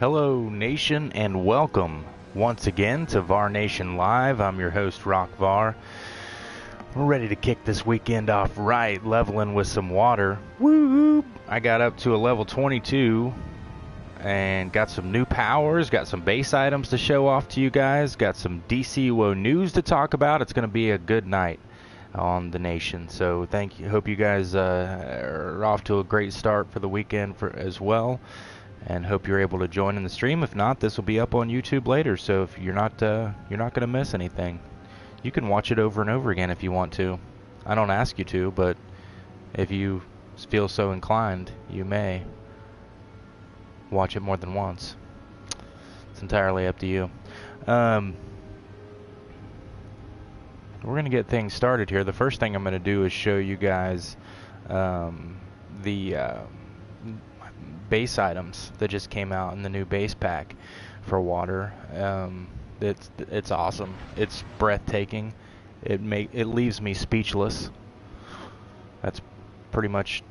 Hello Nation and welcome once again to Var Nation Live. I'm your host Rock Var. We're ready to kick this weekend off right, leveling with some water. Woo! I got up to a level 22 and got some new powers, got some base items to show off to you guys, got some DCTV news to talk about. It's going to be a good night on the nation. So thank you. Hope you guys are off to a great start for the weekend as well. And hope you're able to join in the stream. If not, this will be up on YouTube later. So if you're not going to miss anything. You can watch it over and over again if you want to. I don't ask you to, but if you feel so inclined, you may watch it more than once. It's entirely up to you. We're going to get things started here. The first thing I'm going to do is show you guys the base items that just came out in the new base pack for water. It's awesome. It's breathtaking. It leaves me speechless. That's pretty much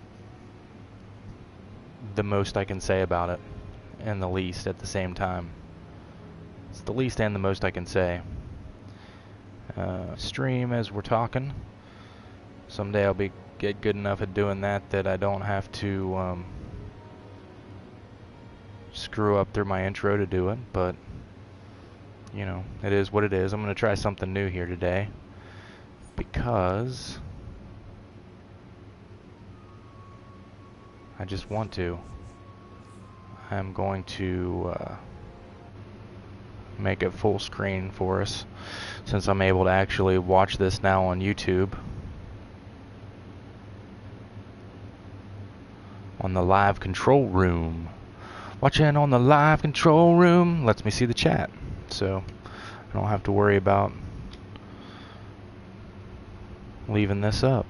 the most I can say about it, and the least at the same time. It's the least and the most I can say. Stream as we're talking. Someday I'll get good enough at doing that I don't have to screw up through my intro to do it, but you know, it is what it is. I'm going to try something new here today because I just want to. I'm going to make it full screen for us since I'm able to actually watch this now on YouTube on the live control room. Watching on the live control room lets me see the chat, so I don't have to worry about leaving this up.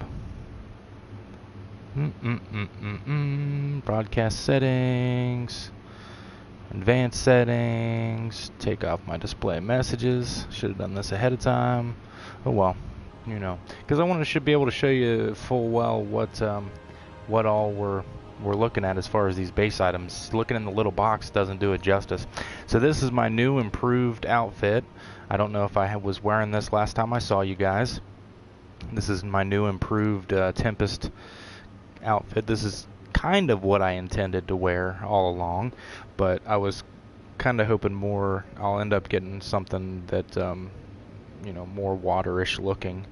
Broadcast settings, advanced settings, take off my display messages. Should have done this ahead of time. Oh well, you know, because I should be able to show you full well what all we're looking at as far as these base items. Looking in the little box doesn't do it justice. So this is my new improved outfit. I don't know if I was wearing this last time I saw you guys. This is my new improved Tempest outfit. This is kind of what I intended to wear all along, but I was kind of hoping more. I'll end up getting something that more waterish looking.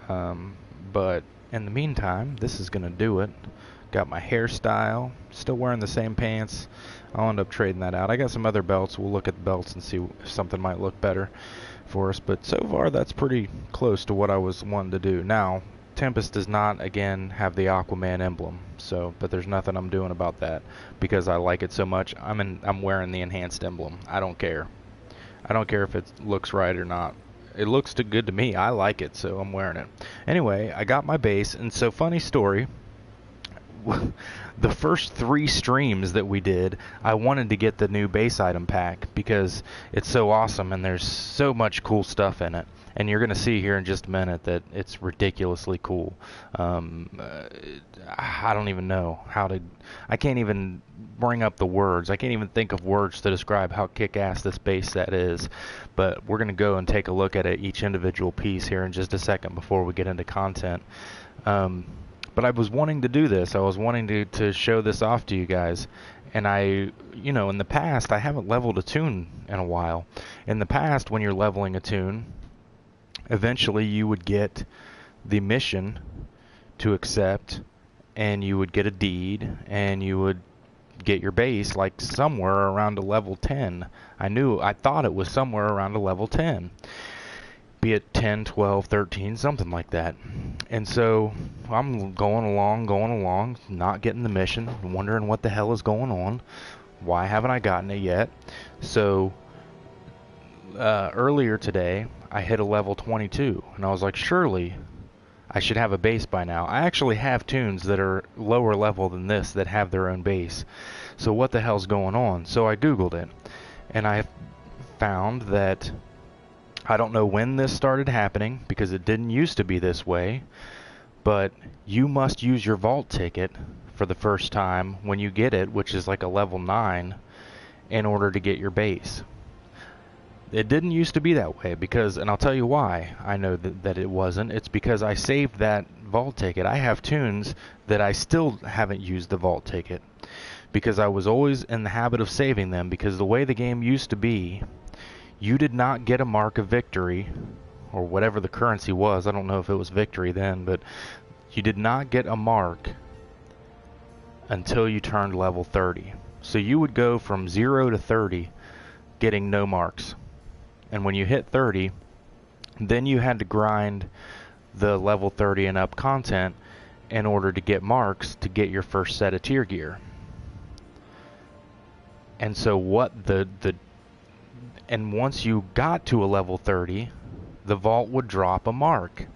But in the meantime, this is gonna do it. Got my hairstyle, still wearing the same pants. I'll end up trading that out. I got some other belts. We'll look at the belts and see if something might look better for us. But so far, that's pretty close to what I was wanting to do. Now, Tempest does not, again, have the Aquaman emblem. But there's nothing I'm doing about that because I like it so much. I'm wearing the enhanced emblem. I don't care. I don't care if it looks right or not. It looks too good to me. I like it, so I'm wearing it. Anyway, I got my base, and so funny story. The first 3 streams that we did, I wanted to get the new base item pack because it's so awesome and there's so much cool stuff in it. And you're going to see here in just a minute that it's ridiculously cool. I don't even know how to... I can't even bring up the words. I can't even think of words to describe how kick-ass this base set is. But we're going to go and take a look at each individual piece here in just a second before we get into content. But I was wanting to do this. I was wanting to show this off to you guys. And in the past, I haven't leveled a toon in a while. In the past, when you're leveling a toon, eventually you would get the mission to accept, and you would get a deed, and you would get your base like somewhere around a level 10. I thought it was somewhere around a level 10. Be it 10, 12, 13, something like that. And so I'm going along, not getting the mission, wondering what the hell is going on. Why haven't I gotten it yet? So earlier today, I hit a level 22, and I was like, surely I should have a base by now. I actually have toons that are lower level than this that have their own base. So what the hell's going on? So I Googled it, and I found that I don't know when this started happening because it didn't used to be this way, but you must use your vault ticket for the first time when you get it, which is like a level 9, in order to get your base. It didn't used to be that way because, and I'll tell you why I know that it wasn't. It's because I saved that vault ticket. I have tunes that I still haven't used the vault ticket because I was always in the habit of saving them, because the way the game used to be, you did not get a mark of victory, or whatever the currency was. I don't know if it was victory then, but you did not get a mark until you turned level 30. So you would go from 0 to 30 getting no marks. And when you hit 30, then you had to grind the level 30 and up content in order to get marks to get your first set of tier gear. And so and once you got to a level 30, the vault would drop a mark,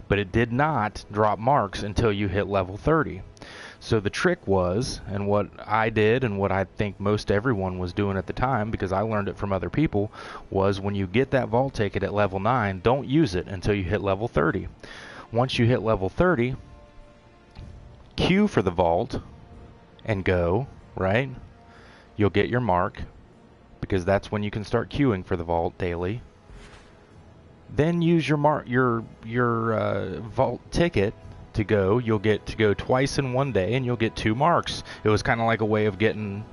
but it did not drop marks until you hit level 30. So the trick was, and what I did and what I think most everyone was doing at the time, because I learned it from other people, was when you get that vault ticket at level 9, don't use it until you hit level 30. Once you hit level 30, queue for the vault and go, right? You'll get your mark, because that's when you can start queuing for the vault daily. Then use your vault ticket to go. You'll get to go twice in one day, and you'll get 2 marks. It was kind of like a way of getting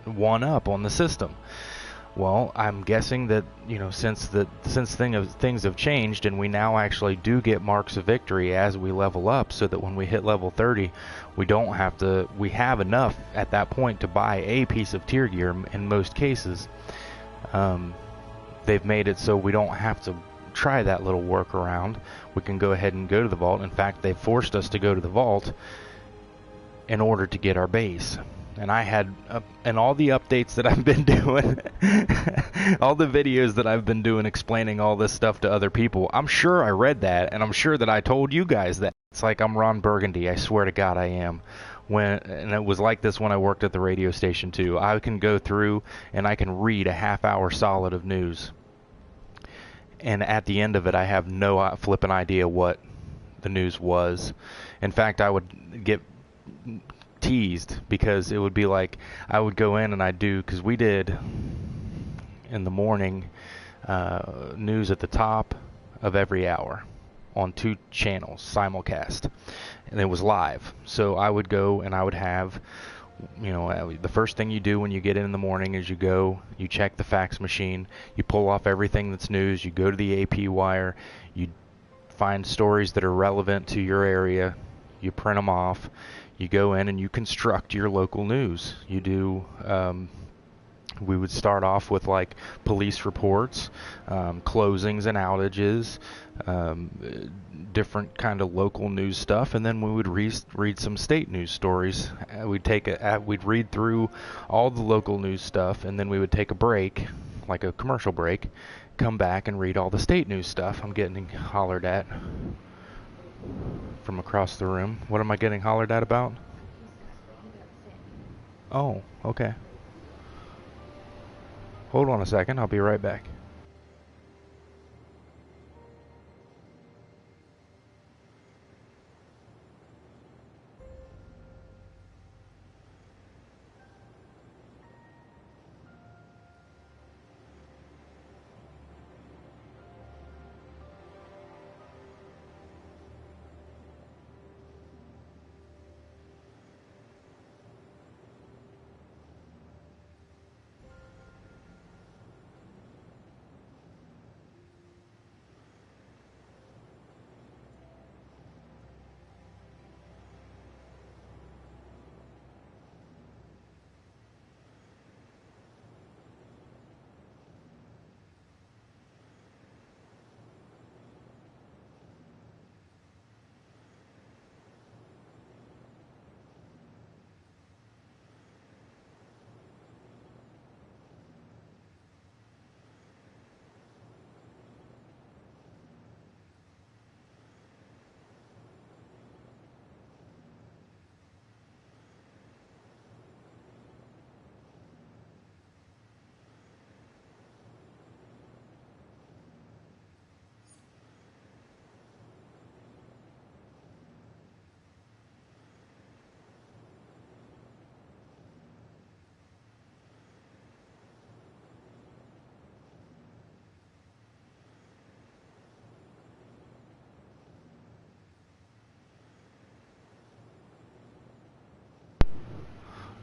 one up on the system. Well, I'm guessing that, since things have changed, and we now actually do get marks of victory as we level up, so that when we hit level 30, we have enough at that point to buy a piece of tier gear in most cases. They've made it so we don't have to try that little workaround. We can go ahead and go to the vault. In fact, they forced us to go to the vault in order to get our base. And I had, and all the updates that I've been doing, all the videos that I've been doing explaining all this stuff to other people, I'm sure I read that, and I'm sure that I told you guys that. It's like I'm Ron Burgundy, I swear to God I am. And it was like this when I worked at the radio station too. I can go through and I can read a half hour solid of news, and at the end of it I have no flipping idea what the news was. In fact, I would get teased because it would be like I would go in and because we did in the morning news at the top of every hour on 2 channels simulcast, and it was live. So I would go and I would have, the first thing you do when you get in the morning is you check the fax machine, you pull off everything that's news, you go to the AP wire, you find stories that are relevant to your area, you print them off, you go in and you construct your local news. You do, we would start off with like police reports, closings and outages, different kind of local news stuff, and then we would read some state news stories. We'd read through all the local news stuff, and then we would take a break, like a commercial break, come back and read all the state news stuff. I'm getting hollered at from across the room. What am I getting hollered at about? Oh, okay. Hold on a second, I'll be right back.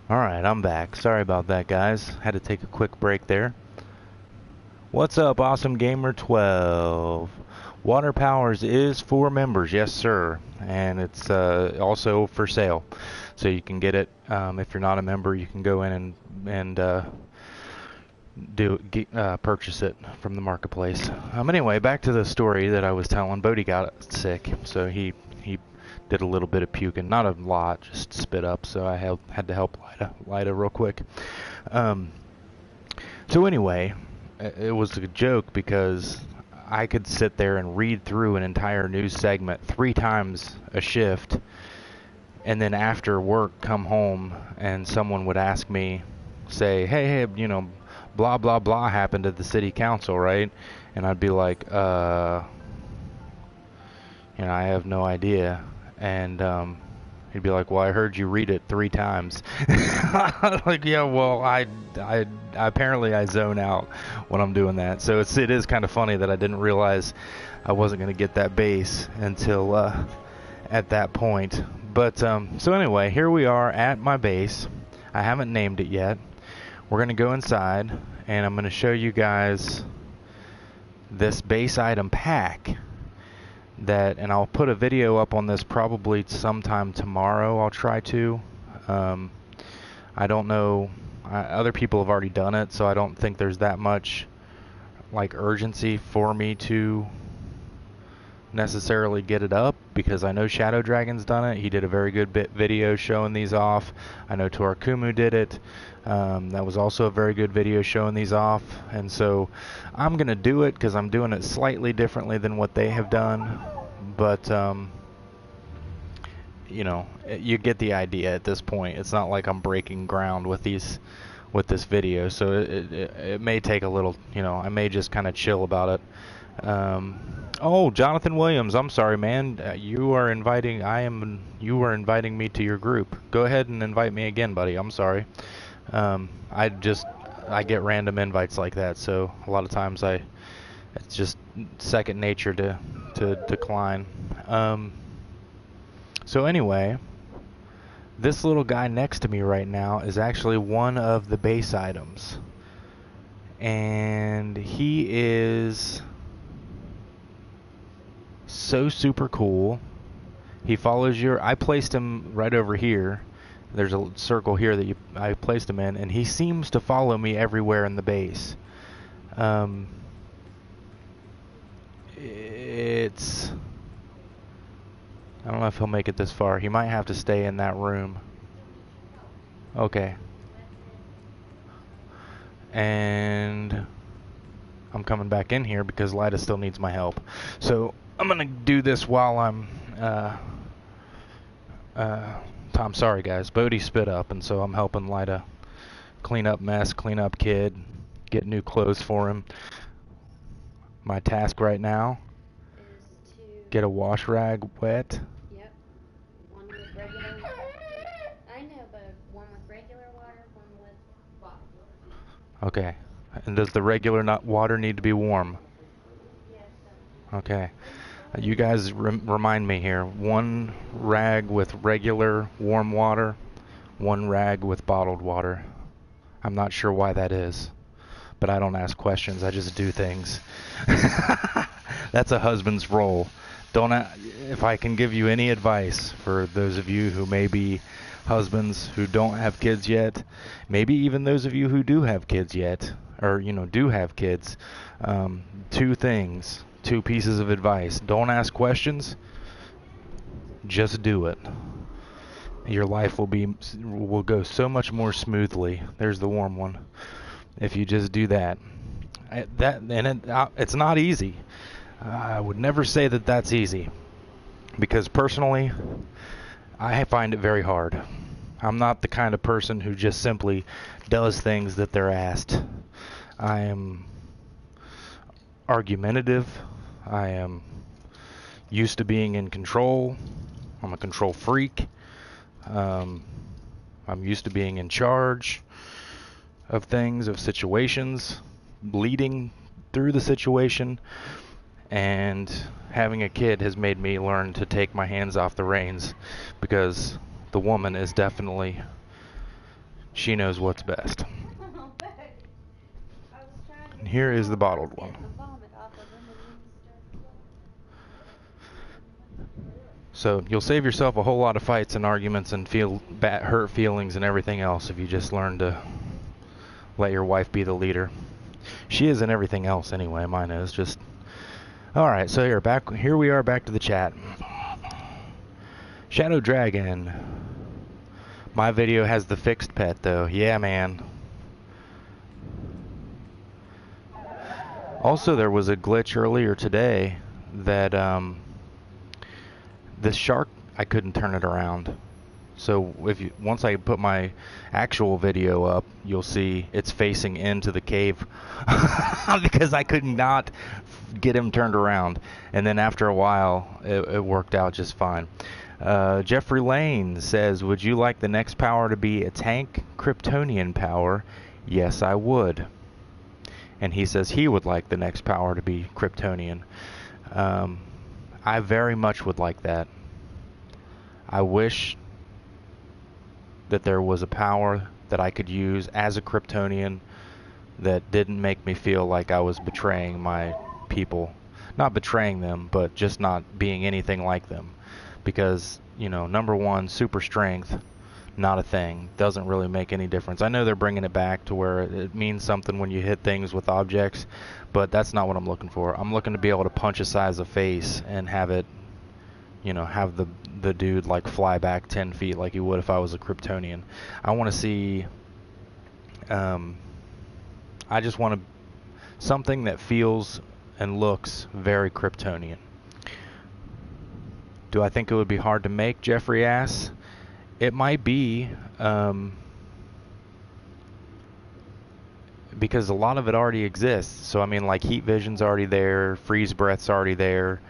Alright, I'm back. Sorry about that, guys. Had to take a quick break there. What's up, Awesome Gamer 12? Water Powers is for members, yes sir. And it's also for sale. So you can get it, if you're not a member, you can go in and purchase it from the marketplace. Anyway, back to the story that I was telling. Bodie got sick, so he did a little bit of puking, not a lot, just spit up. So I had to help Lida real quick. So anyway, it was a joke because I could sit there and read through an entire news segment 3 times a shift, and then after work come home and someone would ask me, say, hey, blah blah blah happened at the city council, right? And I'd be like, I have no idea. And he'd be like, well, I heard you read it 3 times. Like, yeah, well, I apparently I zone out when I'm doing that. So it is kind of funny that I didn't realize I wasn't going to get that base until at that point. But so anyway, here we are at my base. I haven't named it yet. We're going to go inside, and I'm going to show you guys this base item pack. And I'll put a video up on this probably sometime tomorrow. I'll try to. I don't know. Other people have already done it, so I don't think there's that much like urgency for me to necessarily get it up, because I know Shadow Dragon's done it. He did a very good video showing these off. I know Torakumu did it. That was also a very good video showing these off. And so I'm going to do it because I'm doing it slightly differently than what they have done. But, you get the idea at this point. It's not like I'm breaking ground with this video. So it may take a little, I may just kind of chill about it. Oh, Jonathan Williams, I'm sorry, man. You are inviting me to your group. Go ahead and invite me again, buddy. I'm sorry. I get random invites like that, so a lot of times it's just second nature to decline. So anyway, this little guy next to me right now is actually one of the base items. And he is so super cool. He follows I placed him right over here. There's a circle here that I placed him in, and he seems to follow me everywhere in the base. I don't know if he'll make it this far. He might have to stay in that room. Okay. And I'm coming back in here because Lida still needs my help. So I'm going to do this while I'm... I'm sorry, guys. Bodie spit up, and so I'm helping Lida clean up mess, clean up kid, get new clothes for him. My task right now is to get a wash rag wet. Yep. One with regular water. I know, but one with regular water, one with bottled water. Okay. And does the regular water need to be warm? Yes. Okay. You guys remind me here. 1 rag with regular warm water, 1 rag with bottled water. I'm not sure why that is, but I don't ask questions. I just do things. That's a husband's role. If I can give you any advice for those of you who may be husbands who don't have kids yet, maybe even those of you who do have kids yet, or do have kids, 2 pieces of advice. Don't ask questions. Just do it. Your life will go so much more smoothly. There's the warm one. If you just do that. It's not easy. I would never say that that's easy, because personally, I find it very hard. I'm not the kind of person who just simply does things that they're asked. I am argumentative. I am used to being in control. I'm a control freak. I'm used to being in charge of things, of situations, leading through the situation, and having a kid has made me learn to take my hands off the reins, because the woman is definitely She knows what's best. Oh, Betty. I was trying to And here is the bottled one. getting the vomit off of him, and then he started. So you'll save yourself a whole lot of fights and arguments and hurt feelings and everything else if you just learn to let your wife be the leader. She is in everything else anyway. Mine is just. All right, so here we are back to the chat. Shadow Dragon. My video has the fixed pet though. Yeah, man. Also, there was a glitch earlier today that this shark, I couldn't turn it around. So once I put my actual video up, you'll see it's facing into the cave because I could not get him turned around. And then after a while, it worked out just fine. Jeffrey Lane says, would you like the next power to be a tank Kryptonian power? Yes, I would. And he says he would like the next power to be Kryptonian. I very much would like that. I wish that there was a power that I could use as a Kryptonian that didn't make me feel like I was betraying my people. Not betraying them, but just not being anything like them. Because, you know, number one, super strength, not a thing. Doesn't really make any difference. I know they're bringing it back to where it means something when you hit things with objects, but that's not what I'm looking for. I'm looking to be able to punch a size of face and have it, you know, have the dude like fly back 10 feet like he would if I was a Kryptonian. I want to see, I just want something that feels and looks very Kryptonian. Do I think it would be hard to make? Jeffrey asks. It might be, because a lot of it already exists. So I mean, like heat vision's already there, freeze breath's already there.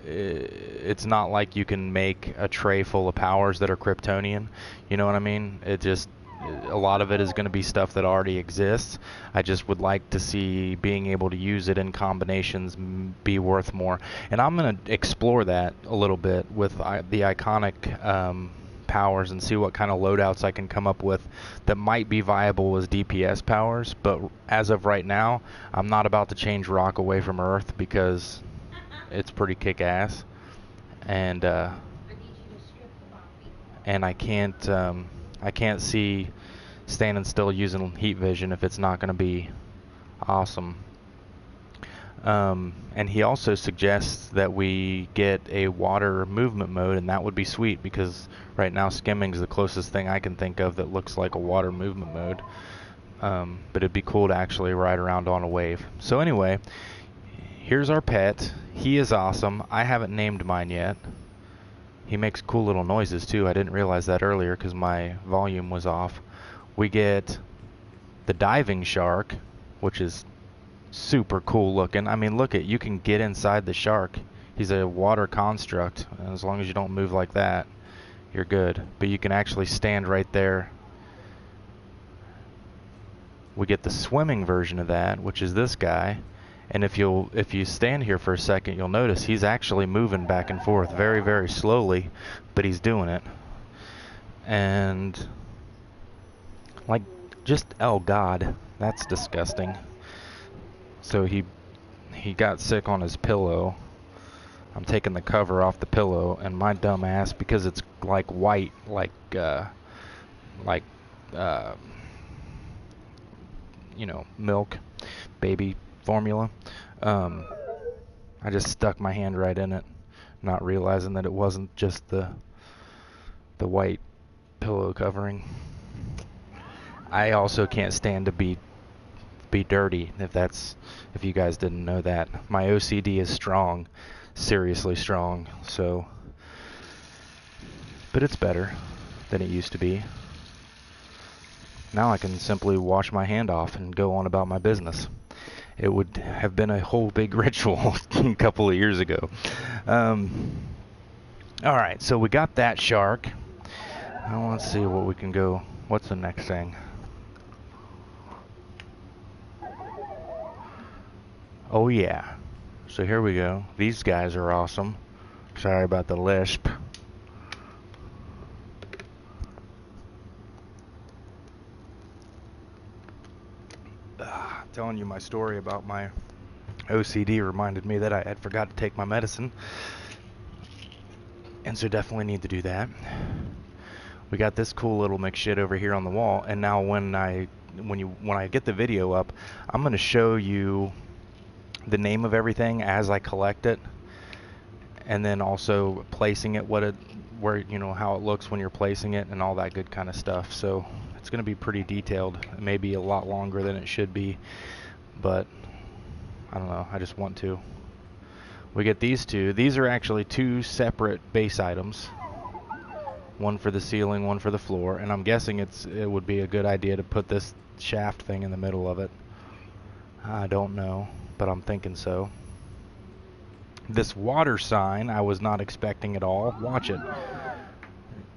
It's not like you can make a tray full of powers that are Kryptonian. You know what I mean? A lot of it is going to be stuff that already exists. I just would like to see being able to use it in combinations be worth more. And I'm going to explore that a little bit with the iconic powers and see what kind of loadouts I can come up with that might be viable as DPS powers. But as of right now, I'm not about to change rock away from Earth because it's pretty kick-ass. And I can't see standing still using heat vision if it's not going to be awesome. And he also suggests that we get a water movement mode, and that would be sweet because right now skimming is the closest thing I can think of that looks like a water movement mode. But it'd be cool to actually ride around on a wave. So anyway, here's our pet. He is awesome. I haven't named mine yet. He makes cool little noises too. I didn't realize that earlier because my volume was off. We get the diving shark, which is super cool looking. I mean, look you can get inside the shark. He's a water construct, and as long as you don't move like that, you're good. But you can actually stand right there. We get the swimming version of that, which is this guy. And if you stand here for a second, you'll notice he's actually moving back and forth very, very slowly, but he's doing it. And like oh God, that's disgusting. So he got sick on his pillow. I'm taking the cover off the pillow, and my dumb ass, because it's like white, like you know, milk, baby formula. I just stuck my hand right in it, not realizing that it wasn't just the white pillow covering. I also can't stand to be dirty, if you guys didn't know that. My OCD is strong, seriously strong, so, but it's better than it used to be. Now I can simply wash my hand off and go on about my business. It would have been a whole big ritual a couple of years ago. Alright, so we got that shark. Now let's see what we can go. What's the next thing? Oh yeah. So here we go. These guys are awesome. Sorry about the lisp. telling you my story about my OCD reminded me that I had forgot to take my medicine, and so definitely need to do that. We got this cool little mix shit over here on the wall, and now when I get the video up, I'm going to show you the name of everything as I collect it, and then also placing it, where how it looks when you're placing it, and all that good kind of stuff. So it's going to be pretty detailed. It may be a lot longer than it should be, but I don't know, I just want to. We get these two. These are actually two separate base items. One for the ceiling, one for the floor, and I'm guessing it would be a good idea to put this shaft thing in the middle of it. I don't know, but I'm thinking so. This water sign I was not expecting at all. Watch it.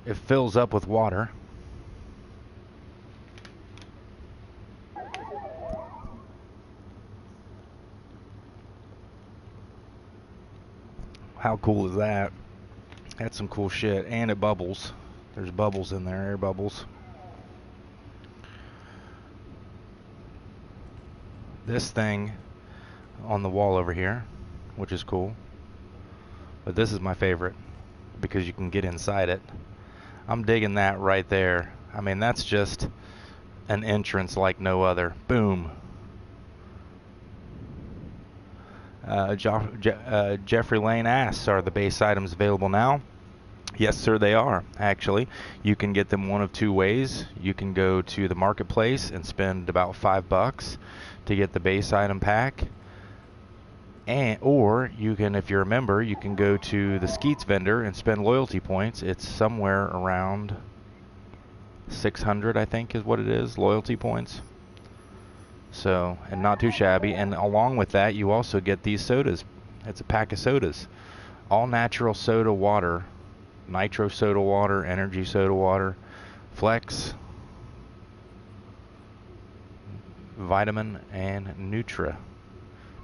It fills up with water. How cool is that? That's some cool shit. And it bubbles. There's bubbles in there, air bubbles. This thing on the wall over here, which is cool. But this is my favorite because you can get inside it. I'm digging that right there. I mean, that's just an entrance like no other. Boom. Jeffrey Lane asks, are the base items available now? Yes, sir, they are, actually. You can get them one of two ways. You can go to the marketplace and spend about $5 to get the base item pack. Or you can, if you're a member, you can go to the Skeets vendor and spend loyalty points. It's somewhere around 600, I think, is what it is, loyalty points. So, and not too shabby. And along with that, you also get these sodas. It's a pack of sodas. All natural soda water. Nitro soda water, energy soda water, Flex, Vitamin, and Nutri.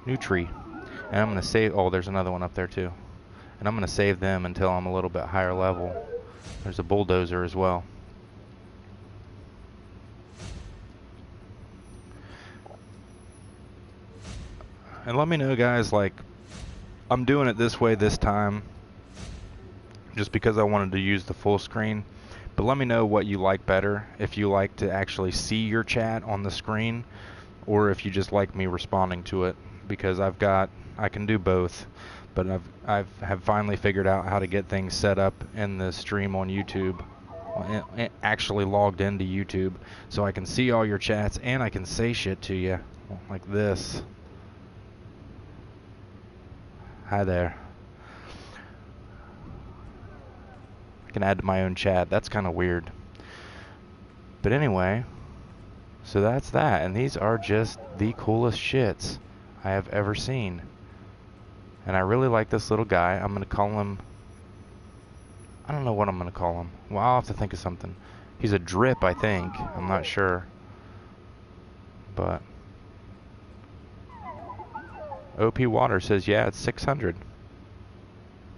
And I'm going to save, oh, there's another one up there too. And I'm going to save them until I'm a little bit higher level. There's a bulldozer as well. And let me know, guys, like, I'm doing it this way this time just because I wanted to use the full screen. But let me know what you like better. If you like to actually see your chat on the screen, or if you just like me responding to it, because I can do both. But I've finally figured out how to get things set up in the stream on YouTube, actually logged into YouTube, so I can see all your chats and I can say shit to you like this. Hi there. I can add to my own chat. That's kind of weird. But anyway, so that's that. And these are just the coolest shits I have ever seen. And I really like this little guy. I'm going to call him... I don't know what I'm going to call him. Well, I'll have to think of something. He's a drip, I think. I'm not sure. But... OP Water says, yeah, it's 600.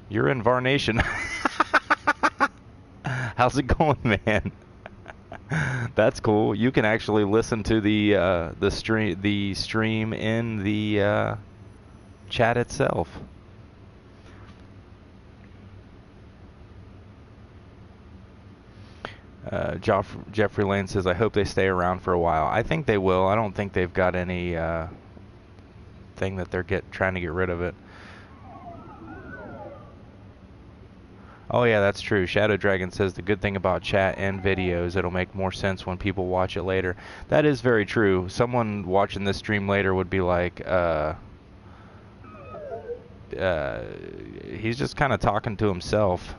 You're in Var Nation. How's it going, man? That's cool. You can actually listen to the stream in the chat itself. Jeffrey Lane says, I hope they stay around for a while. I think they will. I don't think they've got any thing that they're trying to get rid of it. Oh yeah, that's true. Shadow Dragon says the good thing about chat and videos, it'll make more sense when people watch it later. That is very true. Someone watching this stream later would be like, he's just kind of talking to himself.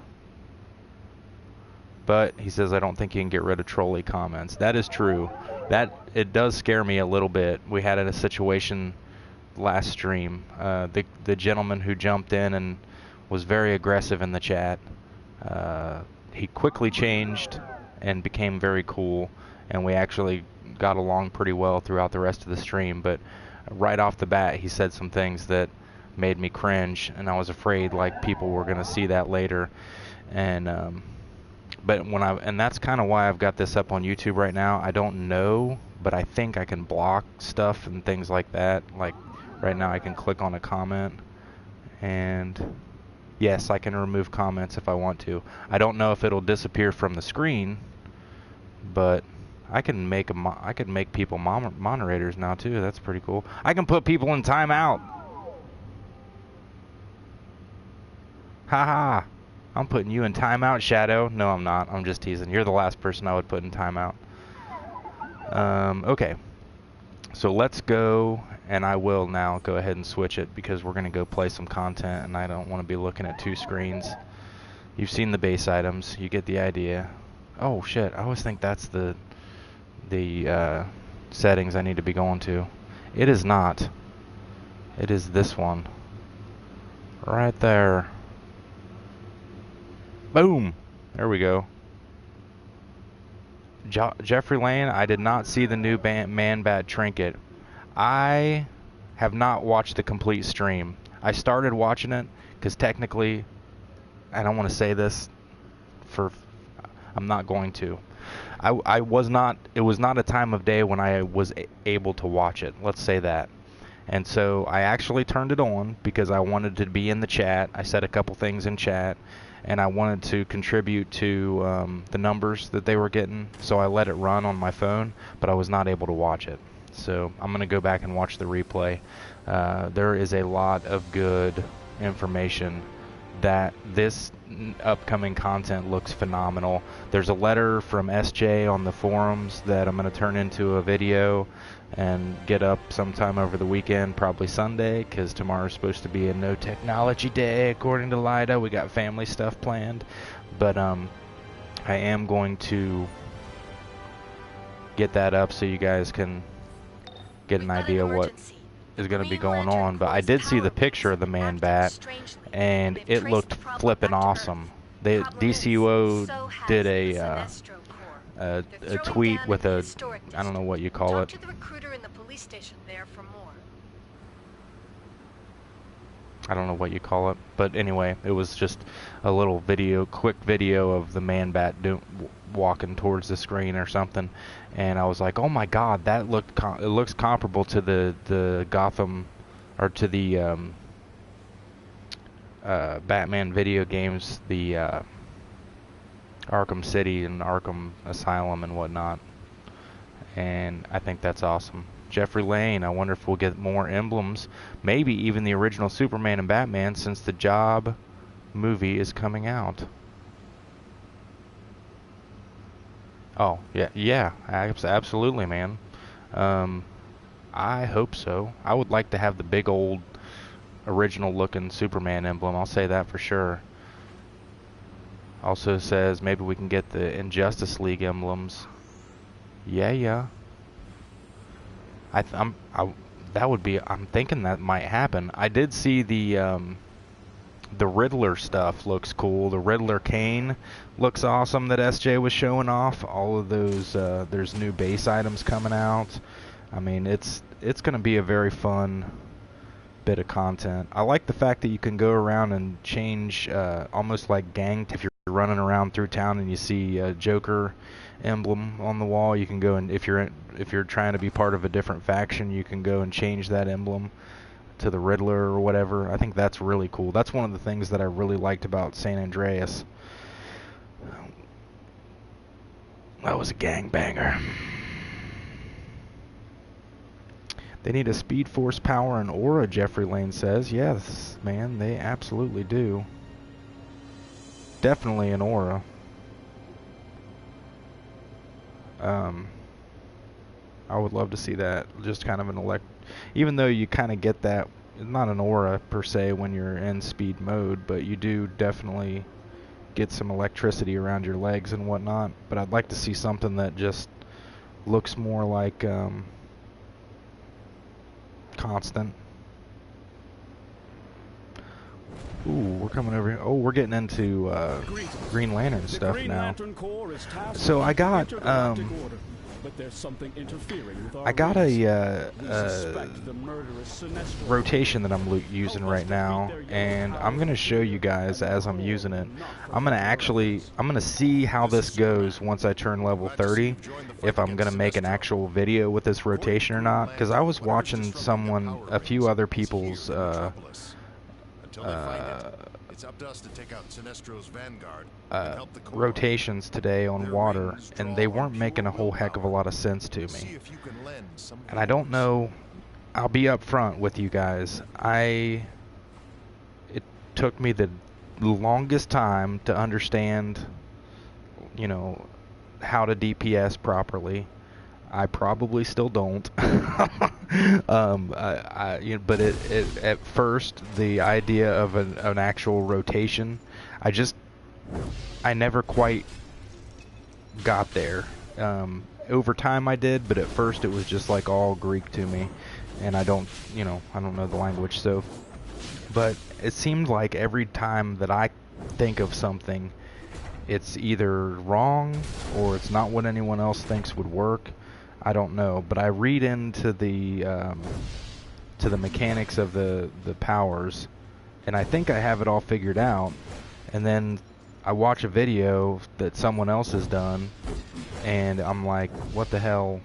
But he says, I don't think you can get rid of trolley comments. That is true. It does scare me a little bit. We had a situation last stream. The gentleman who jumped in and was very aggressive in the chat. He quickly changed and became very cool, and we actually got along pretty well throughout the rest of the stream. But right off the bat, he said some things that made me cringe, and I was afraid like people were going to see that later. And but and that's kind of why I've got this up on YouTube right now. I don't know but I think I can block stuff and things like that. Like right now I can click on a comment, and yes, I can remove comments if I want to. I don't know if it'll disappear from the screen, but I can make I can make people moderators now too. That's pretty cool. I can put people in timeout. Haha. I'm putting you in timeout, Shadow. No, I'm not. I'm just teasing. You're the last person I would put in timeout. Okay. So let's go, and I will now go ahead and switch it because we're going to go play some content, and I don't want to be looking at two screens. You've seen the base items. You get the idea. Oh, shit. I always think that's the settings I need to be going to. It is not. It is this one. Right there. Boom. There we go. Jeffrey Lane, I did not see the new Man-Bat trinket. I have not watched the complete stream. I started watching it because technically, I don't want to say this I'm not going to. I was not, it was not a time of day when I was able to watch it. Let's say that. And so I actually turned it on because I wanted to be in the chat. I said a couple things in chat, and I wanted to contribute to the numbers that they were getting. So I let it run on my phone, but I was not able to watch it. So I'm going to go back and watch the replay. There is a lot of good information. That this upcoming content looks phenomenal. There's a letter from SJ on the forums that I'm going to turn into a video and get up sometime over the weekend, probably Sunday, because tomorrow's supposed to be a no technology day according to Lida. We got family stuff planned, but I am going to get that up so you guys can get an idea what is going to be going on. But I did see the picture of the Man-Bat, and it looked flippin' awesome. DCO did a tweet with a, I don't know what you call it. I don't know what you call it, but anyway, it was just a little video, quick video of the Man-Bat walking towards the screen or something, and I was like, oh my god, that it looks comparable to the Gotham, or to the Batman video games, the Arkham City and Arkham Asylum and whatnot, and I think that's awesome. Jeffrey Lane, I wonder if we'll get more emblems, maybe even the original Superman and Batman, since the Job movie is coming out. Oh, yeah, absolutely, man. I hope so. I would like to have the big old original looking Superman emblem, I'll say that for sure. Also says maybe we can get the Injustice League emblems. Yeah. That would be, I'm thinking that might happen. I did see the Riddler stuff looks cool. The Riddler cane looks awesome that SJ was showing off. All of those, there's new base items coming out. I mean, it's going to be a very fun bit of content. I like the fact that you can go around and change, almost like gang. If you're running around through town and you see a Joker emblem on the wall, you can go, and if you're trying to be part of a different faction, you can go and change that emblem to the Riddler or whatever. I think that's really cool. That's one of the things that I really liked about San Andreas. That was a gangbanger. They need a Speed Force power and aura, Jeffrey Lane says. Yes, man, they absolutely do. Definitely an aura. I would love to see that. Just kind of an even though you kind of get that, not an aura per se when you're in speed mode, but you do definitely get some electricity around your legs and whatnot. But I'd like to see something that just looks more like constant. Ooh, we're coming over here. Oh, we're getting into Green Lantern stuff now. So I got But there's something interfering with our I got race. a We suspect the murderous Sinestro rotation that I'm using right now, and I'm gonna show you guys as I'm using it. I'm gonna see how this goes once I turn level 30, if I'm gonna make an actual video with this rotation or not, because I was watching a few other people's it's up to us to take out Sinestro's vanguard and help the core. rotations today on water, and they weren't making a whole heck of a lot of sense to me. And I don't know, I'll be up front with you guys. It took me the longest time to understand, you know, how to DPS properly. I probably still don't. But at first, the idea of an actual rotation, I never quite got there. Over time I did, but at first it was just like all Greek to me, and I don't know the language, so. But it seemed like every time that I think of something, it's either wrong or it's not what anyone else thinks would work. I don't know, but I read into the mechanics of the powers, and I think I have it all figured out. And then I watch a video that someone else has done, and I'm like, what the hell?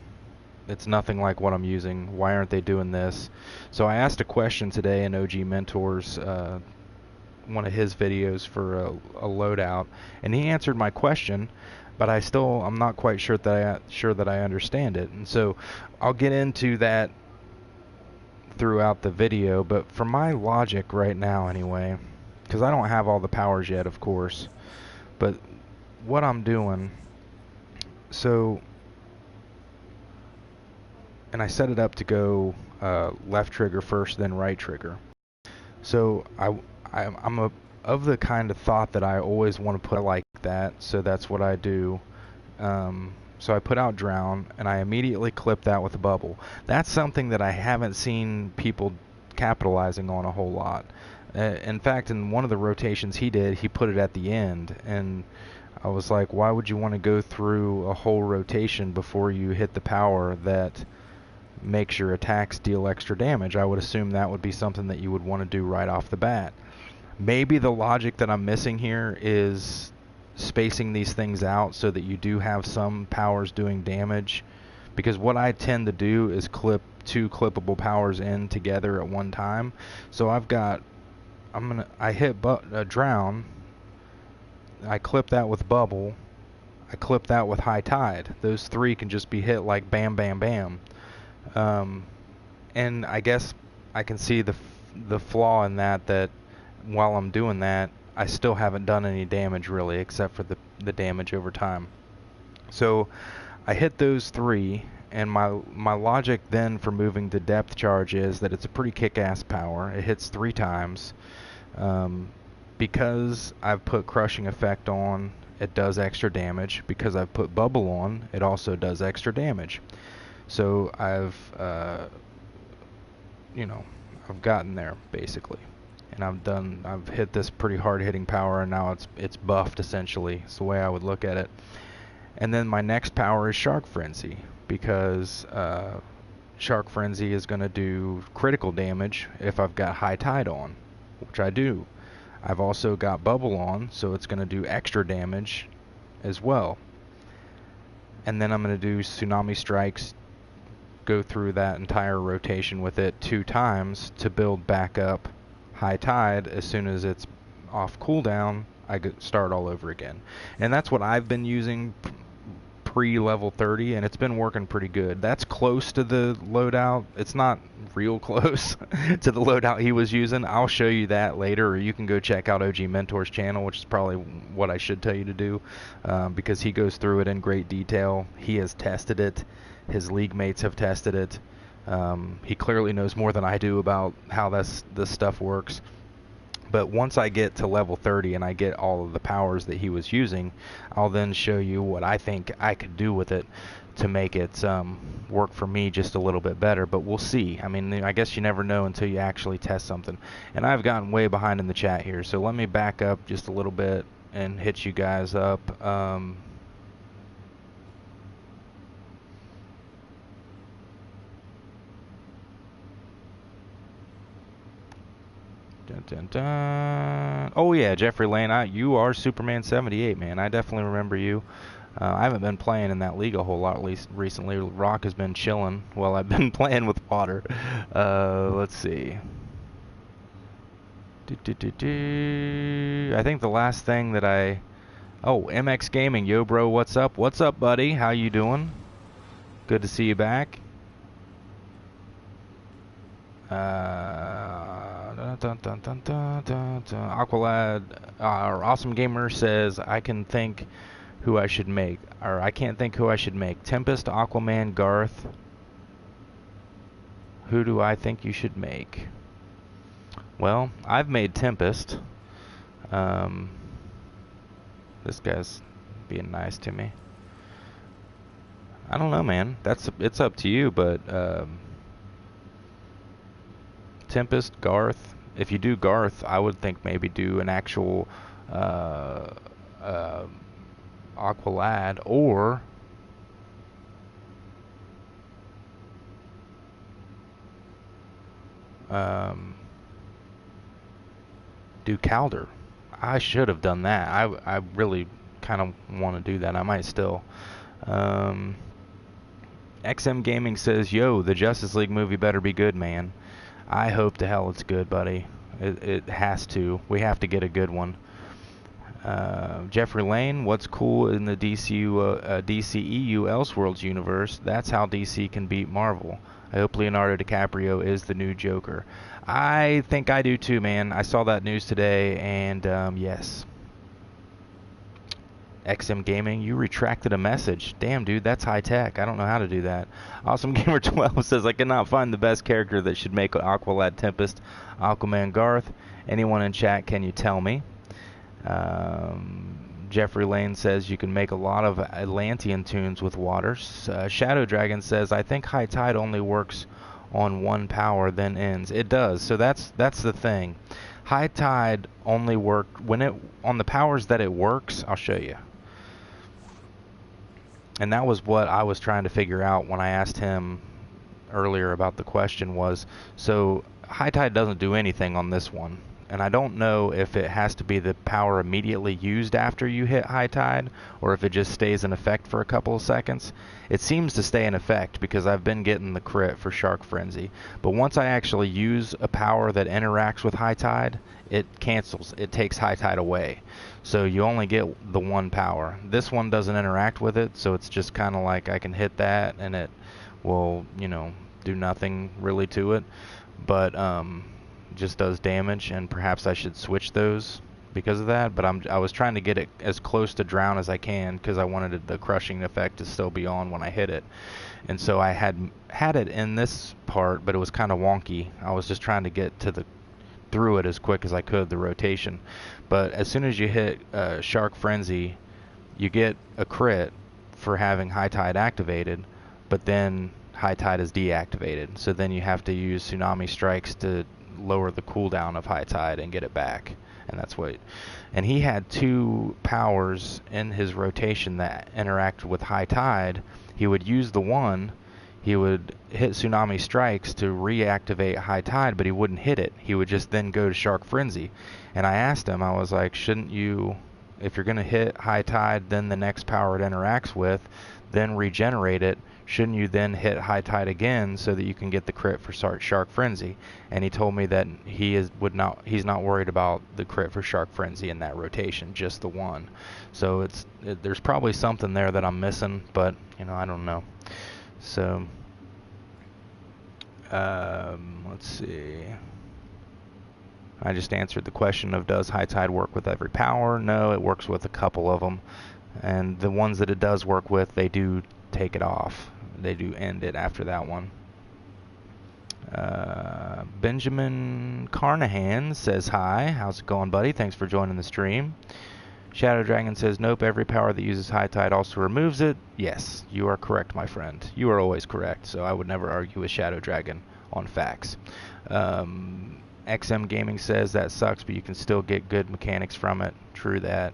It's nothing like what I'm using. Why aren't they doing this? So I asked a question today in OG Mentors, one of his videos for a loadout, and he answered my question, but I'm not quite sure that I understand it. And so I'll get into that throughout the video, but for my logic right now anyway, because I don't have all the powers yet, of course, but what I'm doing, so, and I set it up to go left trigger first, then right trigger. So I'm of the kind of thought that I always want to put it like that, so that's what I do. So I put out Drown, and I immediately clip that with a bubble. That's something that I haven't seen people capitalizing on a whole lot. In fact, in one of the rotations he did, he put it at the end, and I was like, why would you want to go through a whole rotation before you hit the power that makes your attacks deal extra damage? I would assume that would be something that you would want to do right off the bat. Maybe the logic that I'm missing here is spacing these things out so that you do have some powers doing damage, because what I tend to do is clip two clippable powers in together at one time. So I hit Drown, I clip that with Bubble, I clip that with High Tide. Those three can just be hit like bam bam bam. And I guess I can see the flaw in that while I'm doing that, I still haven't done any damage really, except for the damage over time. So I hit those three, and my logic then for moving to depth charge is that it's a pretty kick-ass power. It hits 3 times. Because I've put crushing effect on, it does extra damage. Because I've put bubble on, it also does extra damage. So I've gotten there basically. And I've hit this pretty hard hitting power, and now it's buffed essentially. It's the way I would look at it. And then my next power is Shark Frenzy, because Shark Frenzy is going to do critical damage if I've got High Tide on, which I do. I've also got Bubble on, so it's going to do extra damage as well. And then I'm going to do Tsunami Strikes, go through that entire rotation with it 2 times to build back up High Tide. As soon as it's off cooldown, I start all over again. And that's what I've been using pre-level 30, and it's been working pretty good. That's close to the loadout. It's not real close to the loadout he was using. I'll show you that later, or you can go check out OG Mentor's channel, which is probably what I should tell you to do, because he goes through it in great detail. He has tested it. His league mates have tested it. He clearly knows more than I do about how this stuff works. But once I get to level 30 and I get all of the powers that he was using, I'll then show you what I think I could do with it to make it work for me just a little bit better. But we'll see. I mean, I guess you never know until you actually test something. And I've gotten way behind in the chat here, so let me back up just a little bit and hit you guys up. Dun, dun, dun. Oh yeah, Jeffrey Lane, you are Superman 78, man. I definitely remember you. I haven't been playing in that league a whole lot recently. Rock has been chilling while I've been playing with water. Let's see. I think the last thing that Oh, MX Gaming, yo bro, what's up? What's up, buddy? How you doing? Good to see you back. Aqualad, our awesome gamer says I can think who I should make, or I can't think who I should make. Tempest, Aquaman, Garth. Who do I think you should make? Well, I've made Tempest. This guy's being nice to me. I don't know, man. It's up to you, but Tempest, Garth. If you do Garth, I would think maybe do an actual Aqualad, or do Calder. I should have done that. I really kind of want to do that. I might still. XM Gaming says, yo, the Justice League movie better be good, man. I hope to hell it's good, buddy. It has to. We have to get a good one. Jeffrey Lane, what's cool in the DCEU Elseworlds universe? That's how DC can beat Marvel. I hope Leonardo DiCaprio is the new Joker. I think I do too, man. I saw that news today, and yes. XM Gaming, you retracted a message. Damn, dude, that's high tech. I don't know how to do that. Awesome Gamer 12 says, I cannot find the best character that should make Aqualad, Tempest, Aquaman, Garth. Anyone in chat, can you tell me? Jeffrey Lane says you can make a lot of Atlantean tunes with waters. Shadow Dragon says, I think High Tide only works on one power, then ends. It does. So that's the thing. High Tide only worked on the powers that it works. I'll show you. And that was what I was trying to figure out when I asked him earlier about the question was, so High Tide doesn't do anything on this one. And I don't know if it has to be the power immediately used after you hit High Tide, or if it just stays in effect for a couple of seconds. It seems to stay in effect because I've been getting the crit for Shark Frenzy. But once I actually use a power that interacts with High Tide, it cancels. It takes High Tide away. So you only get the one power. This one doesn't interact with it, so it's just kind of like I can hit that and it will, do nothing really to it. But just does damage, and perhaps I should switch those because of that. But I was trying to get it as close to drown as I can because I wanted the crushing effect to still be on when I hit it. And so I had it in this part, but it was kind of wonky. I was just trying to get through it as quick as I could, the rotation. But as soon as you hit Shark Frenzy, you get a crit for having High Tide activated, but then High Tide is deactivated. So then you have to use Tsunami Strikes to lower the cooldown of High Tide and get it back. And that's what. And he had two powers in his rotation that interacted with High Tide. He would use the one. He would hit Tsunami Strikes to reactivate High Tide, but he wouldn't hit it. He would just then go to Shark Frenzy. And I asked him, I was like, shouldn't you, if you're going to hit High Tide, then the next power it interacts with, then regenerate it, shouldn't you then hit High Tide again so that you can get the crit for Shark Frenzy? And he told me that he's not worried about the crit for Shark Frenzy in that rotation, just the one. So there's probably something there that I'm missing, but I don't know. So let's see. I just answered the question of, does High Tide work with every power? No, it works with a couple of them, and the ones that it does work with, they do take it off. They do end it after that one. Benjamin Carnahan says hi. How's it going, buddy? Thanks for joining the stream. Shadow Dragon says, nope, every power that uses High Tide also removes it. Yes, you are correct, my friend. You are always correct, so I would never argue with Shadow Dragon on facts. XM Gaming says that sucks, but you can still get good mechanics from it. True that.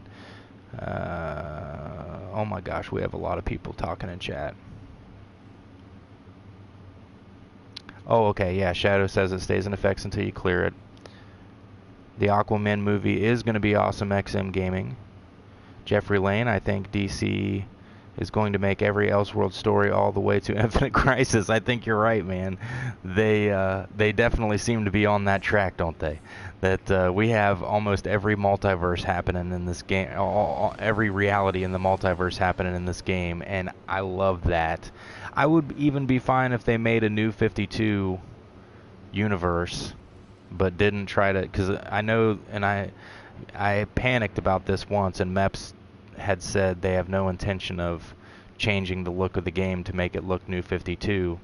Oh my gosh, we have a lot of people talking in chat. Oh, okay, yeah, Shadow says it stays in effect until you clear it. The Aquaman movie is going to be awesome XM Gaming. Jeffrey Lane, I think DC is going to make every Elseworld story all the way to Infinite Crisis. I think you're right, man. They definitely seem to be on that track, don't they? That we have almost every multiverse happening in this game, every reality in the multiverse happening in this game, and I love that. I would even be fine if they made a new 52 universe, but didn't try to, because I know, and I panicked about this once, and Meps had said they have no intention of changing the look of the game to make it look New 52.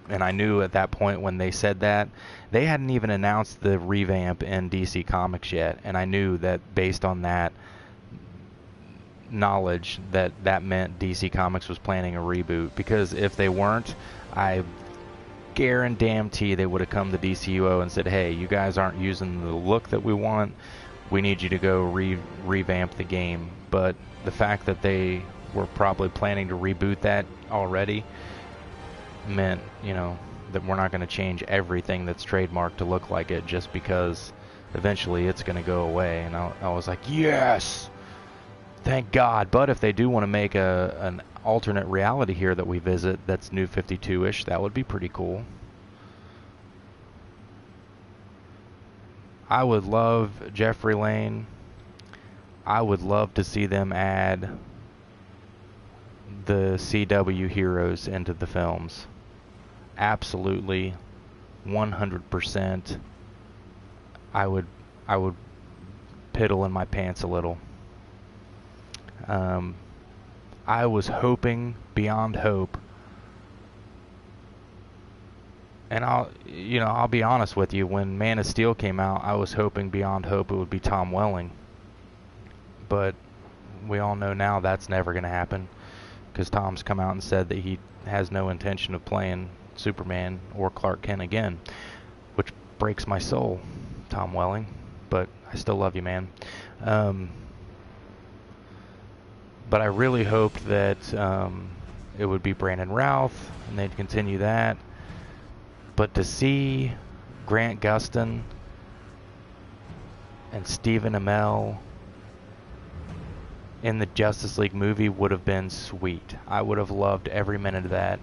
And I knew at that point when they said that, they hadn't even announced the revamp in DC Comics yet, and I knew that based on that knowledge that meant DC Comics was planning a reboot, because if they weren't, I guarantee they would have come to DCUO and said, hey, you guys aren't using the look that we want, we need you to go revamp the game. But the fact that they were probably planning to reboot that already meant, you know, that we're not going to change everything that's trademarked to look like it just because eventually it's going to go away. And I was like, yes, thank God. But if they do want to make an alternate reality here that we visit that's New 52-ish, that would be pretty cool. I would love Jeffrey Lane. I would love to see them add the CW heroes into the films. Absolutely, 100%. I would piddle in my pants a little. I was hoping beyond hope, and I'll be honest with you, when Man of Steel came out, I was hoping beyond hope it would be Tom Welling. But we all know now that's never going to happen, because Tom's come out and said that he has no intention of playing Superman or Clark Kent again, which breaks my soul, Tom Welling, but I still love you, man. But I really hoped that it would be Brandon Routh, and they'd continue that. But to see Grant Gustin and Stephen Amell in the Justice League movie would have been sweet. I would have loved every minute of that.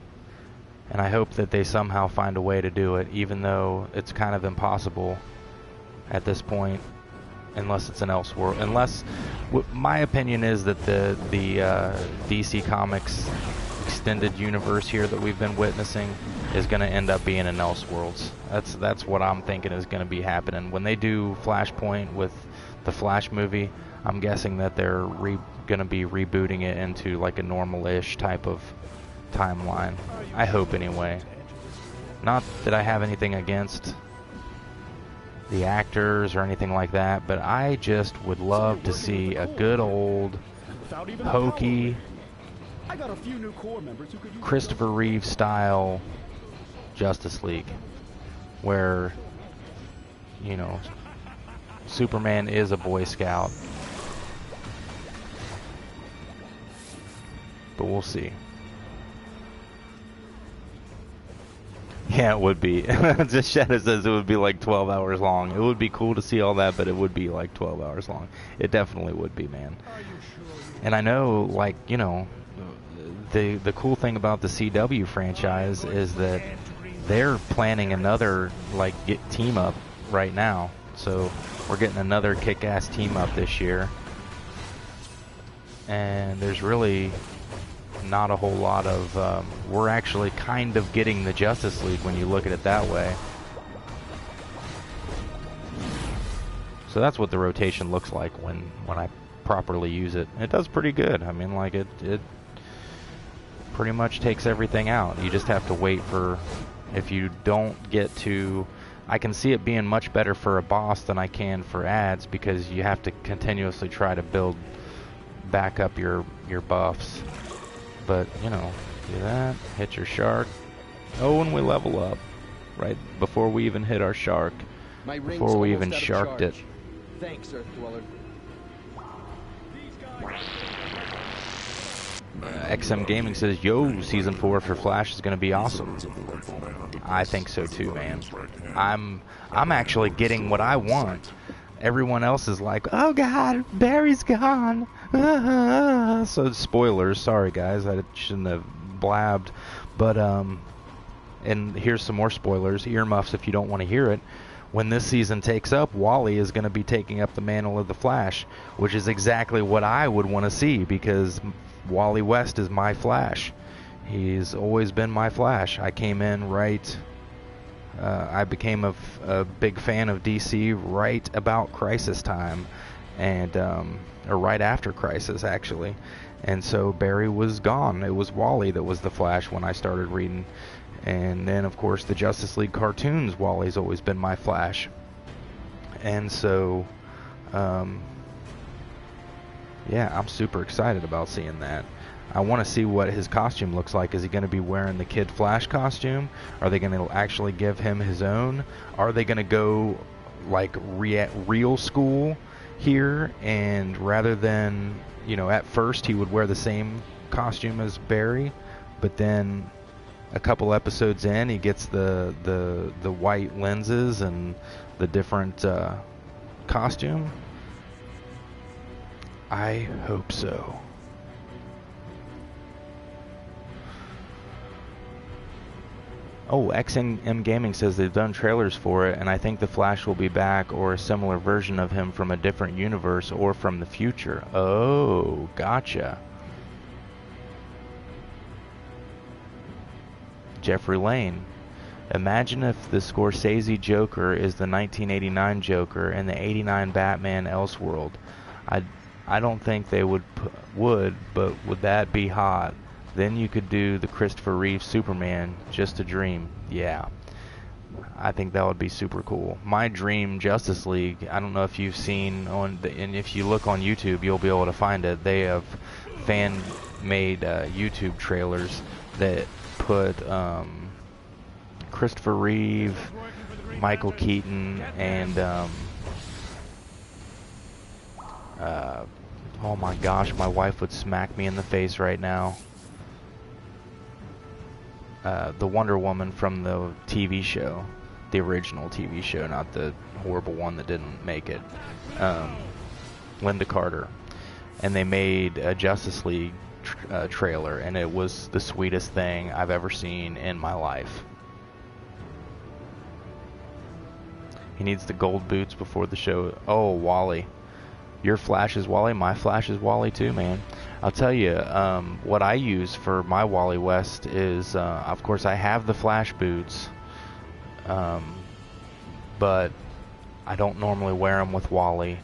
And I hope that they somehow find a way to do it, even though it's kind of impossible at this point, unless it's an Elseworld. Unless, my opinion is that the DC Comics extended universe here that we've been witnessing is going to end up being an Elseworlds. That's what I'm thinking is going to be happening. When they do Flashpoint with the Flash movie, I'm guessing that they're going to be rebooting it into like a normal-ish type of timeline. I hope anyway. Not that I have anything against the actors or anything like that, but I just would love to see a good old hokey Christopher Reeve style Justice League, where, you know, Superman is a Boy Scout. But we'll see. Yeah, it would be. Just Shadow says it would be like 12 hours long. It would be cool to see all that, but it would be like 12 hours long. It definitely would be, man. And I know, like, you know, the cool thing about the CW franchise is that they're planning another, like, team up right now. So we're getting another kick-ass team up this year. And there's really not a whole lot of, we're actually kind of getting the Justice League when you look at it that way. So that's what the rotation looks like when I properly use it. It does pretty good. I mean, like, it pretty much takes everything out. You just have to wait for, if you don't get to, I can see it being much better for a boss than I can for ads, because you have to continuously try to build back up your buffs. But, you know, do that, hit your shark. Oh, and we level up right before we even hit our shark. Before we even sharked it. Thanks, Earth Dweller. XM Gaming says, yo, season 4 for Flash is going to be awesome. I think so too, man. I'm actually getting what I want. Everyone else is like, oh god, Barry's gone. So spoilers, sorry guys, I shouldn't have blabbed. But and here's some more spoilers, earmuffs if you don't want to hear it. When this season takes up, Wally is going to be taking up the mantle of the Flash, which is exactly what I would want to see, because Wally West is my Flash. He's always been my Flash. I came in right... I became a big fan of DC right about Crisis time, and or right after Crisis, actually. And so Barry was gone. It was Wally that was the Flash when I started reading. And then, of course, the Justice League cartoons, Wally's always been my Flash. And so, yeah, I'm super excited about seeing that. I want to see what his costume looks like. Is he going to be wearing the Kid Flash costume? Are they going to actually give him his own? Are they going to go, like, real school here? And rather than, you know, at first he would wear the same costume as Barry, but then... a couple episodes in, he gets the white lenses and the different costume. I hope so. Oh, XM Gaming says they've done trailers for it, and I think the Flash will be back, or a similar version of him from a different universe or from the future. Oh, gotcha. Jeffrey Lane. Imagine if the Scorsese Joker is the 1989 Joker and the 89 Batman Elseworld. I don't think they would, but would that be hot? Then you could do the Christopher Reeve Superman, just a dream. Yeah. I think that would be super cool. My dream Justice League, I don't know if you've seen on the, and if you look on YouTube, you'll be able to find it. They have fan-made YouTube trailers that put Christopher Reeve, Michael Keaton, and oh my gosh, my wife would smack me in the face right now. The Wonder Woman from the TV show, the original TV show, not the horrible one that didn't make it. Linda Carter, and they made a Justice League trailer, and it was the sweetest thing I've ever seen in my life. He needs the gold boots before the show. Oh, Wally. Your Flash is Wally, my Flash is Wally too, man. I'll tell you, what I use for my Wally West is, of course, I have the Flash boots, but I don't normally wear them with Wally,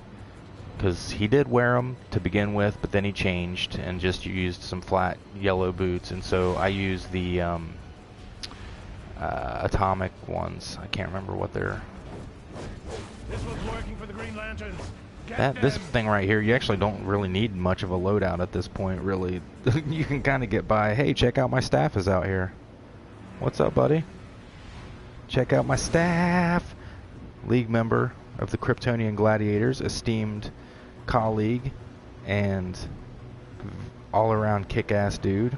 because he did wear them to begin with, but then he changed and just used some flat yellow boots, and so I use the atomic ones. I can't remember what they're... This was working for the Green Lanterns. This thing right here, you actually don't really need much of a loadout at this point, really. You can kind of get by. Hey, check out my staff is out here. What's up, buddy? Check out my staff. League member of the Kryptonian Gladiators, esteemed colleague, and all-around kick-ass dude.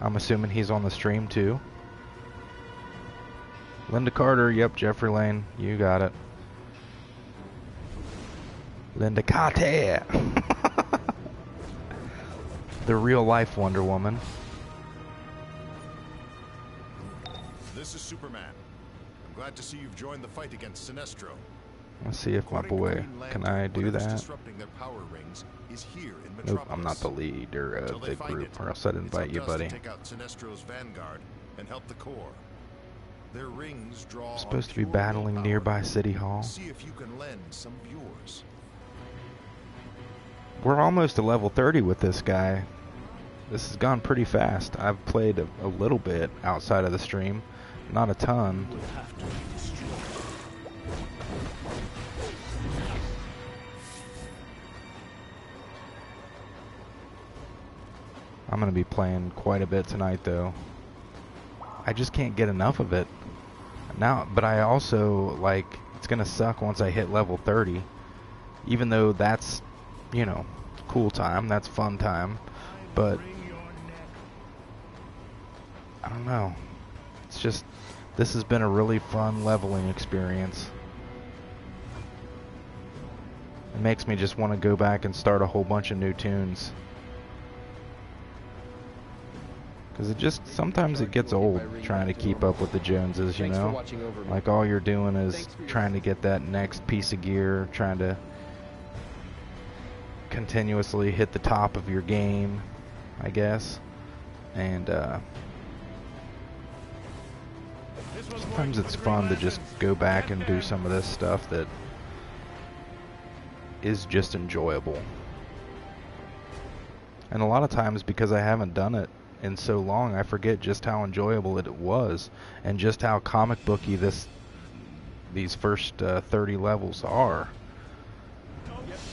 I'm assuming he's on the stream, too. Linda Carter, yep, Jeffrey Lane, you got it. Linda Carter. The real-life Wonder Woman. This is Superman. I'm glad to see you've joined the fight against Sinestro. Let's see if my boy, can I do that? Disrupting their power rings is here in Nope, Metropolis. I'm not the leader of the group, or else I'd invite you, buddy. Take out Sinestro's vanguard and help the core. Their rings draw I'm supposed to be pure battling willpower. nearby City Hall. See if you can lend some of yours. We're almost to level 30 with this guy. This has gone pretty fast. I've played a little bit outside of the stream, not a ton. I'm going to be playing quite a bit tonight, though. I just can't get enough of it. Now, but I also, like, it's going to suck once I hit level 30. Even though that's, you know, cool time. That's fun time. But I don't know. It's just, this has been a really fun leveling experience. It makes me just want to go back and start a whole bunch of new tunes. Because it just, sometimes it gets old trying to keep up with the Joneses, you know? Like all you're doing is trying to get that next piece of gear, trying to continuously hit the top of your game, I guess. And sometimes it's fun to just go back and do some of this stuff that is just enjoyable. And a lot of times, because I haven't done it in so long, I forget just how enjoyable it was, and just how comic booky these first 30 levels are.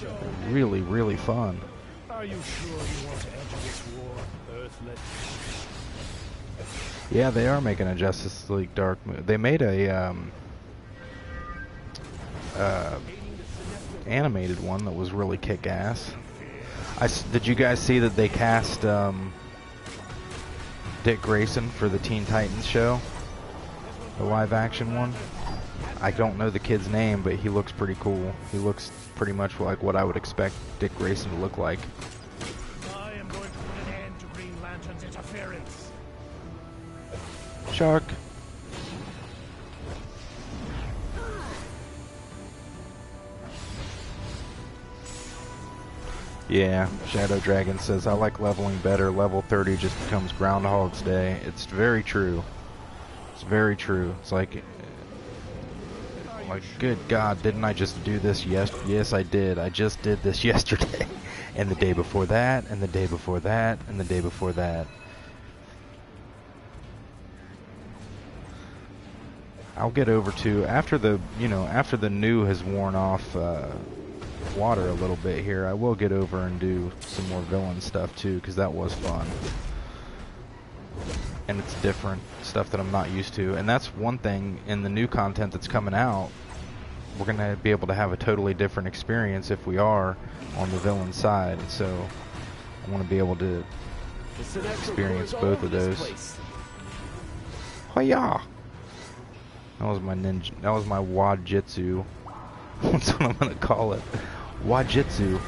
They're really, really fun. Are you sure you want to enter this war, Earthlet? Yeah, they are making a Justice League Dark movie. They made a animated one that was really kick-ass. Did you guys see that they cast Dick Grayson for the Teen Titans show? The live-action one? I don't know the kid's name, but he looks pretty cool. He looks pretty much like what I would expect Dick Grayson to look like. I am going to put an end to Green Lantern's interference. Shark. Yeah, Shadow Dragon says, I like leveling better. Level 30 just becomes Groundhog's Day. It's very true. It's very true. It's like, good God, didn't I just do this? Yes, I did. I just did this yesterday. And the day before that, and the day before that, and the day before that. I'll get over to, after the new has worn off water a little bit here, I will get over and do some more villain stuff too, because that was fun. And it's different stuff that I'm not used to. And that's one thing in the new content that's coming out. We're going to be able to have a totally different experience if we are on the villain side. So I want to be able to experience both of those. Hoya! That was my ninja. That was my Wajitsu. That's what I'm going to call it. Wajitsu.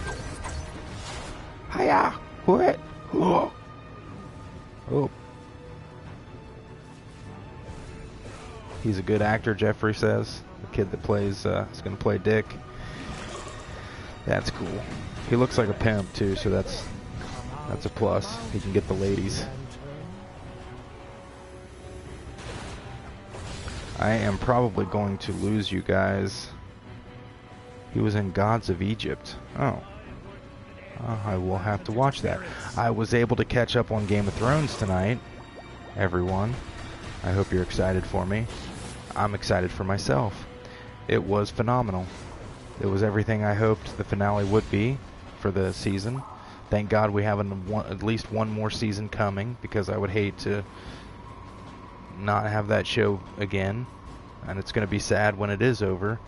Hiya! What? Oh. Oh. He's a good actor, Jeffrey says. The kid that plays, is going to play Dick. That's cool. He looks like a pimp too, so that's a plus. He can get the ladies. I am probably going to lose you guys. He was in Gods of Egypt. Oh. I will have to watch that. I was able to catch up on Game of Thrones tonight, everyone. I hope you're excited for me. I'm excited for myself. It was phenomenal. It was everything I hoped the finale would be for the season. Thank God we have at least one more season coming, because I would hate to not have that show again. And it's going to be sad when it is over.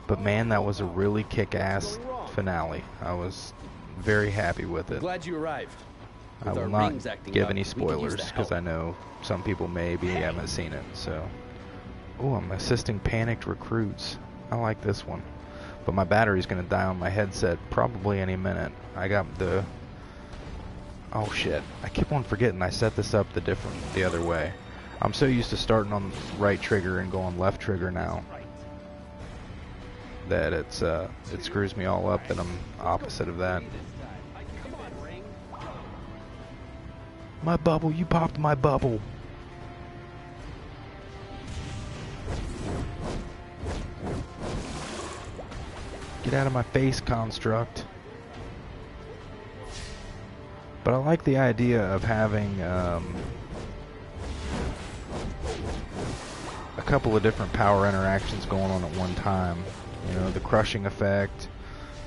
But man, that was a really kick-ass finale. I was very happy with it. Glad you arrived. I will not give any spoilers, because I know some people maybe haven't seen it. So, oh, I'm assisting panicked recruits. I like this one. But my battery's going to die on my headset probably any minute. I got the... Oh shit, I keep on forgetting I set this up the other way. I'm so used to starting on right trigger and going left trigger now that it screws me all up that I'm opposite of that. My bubble, you popped my bubble. Get out of my face, construct. But I like the idea of having a couple of different power interactions going on at one time. You know, the crushing effect,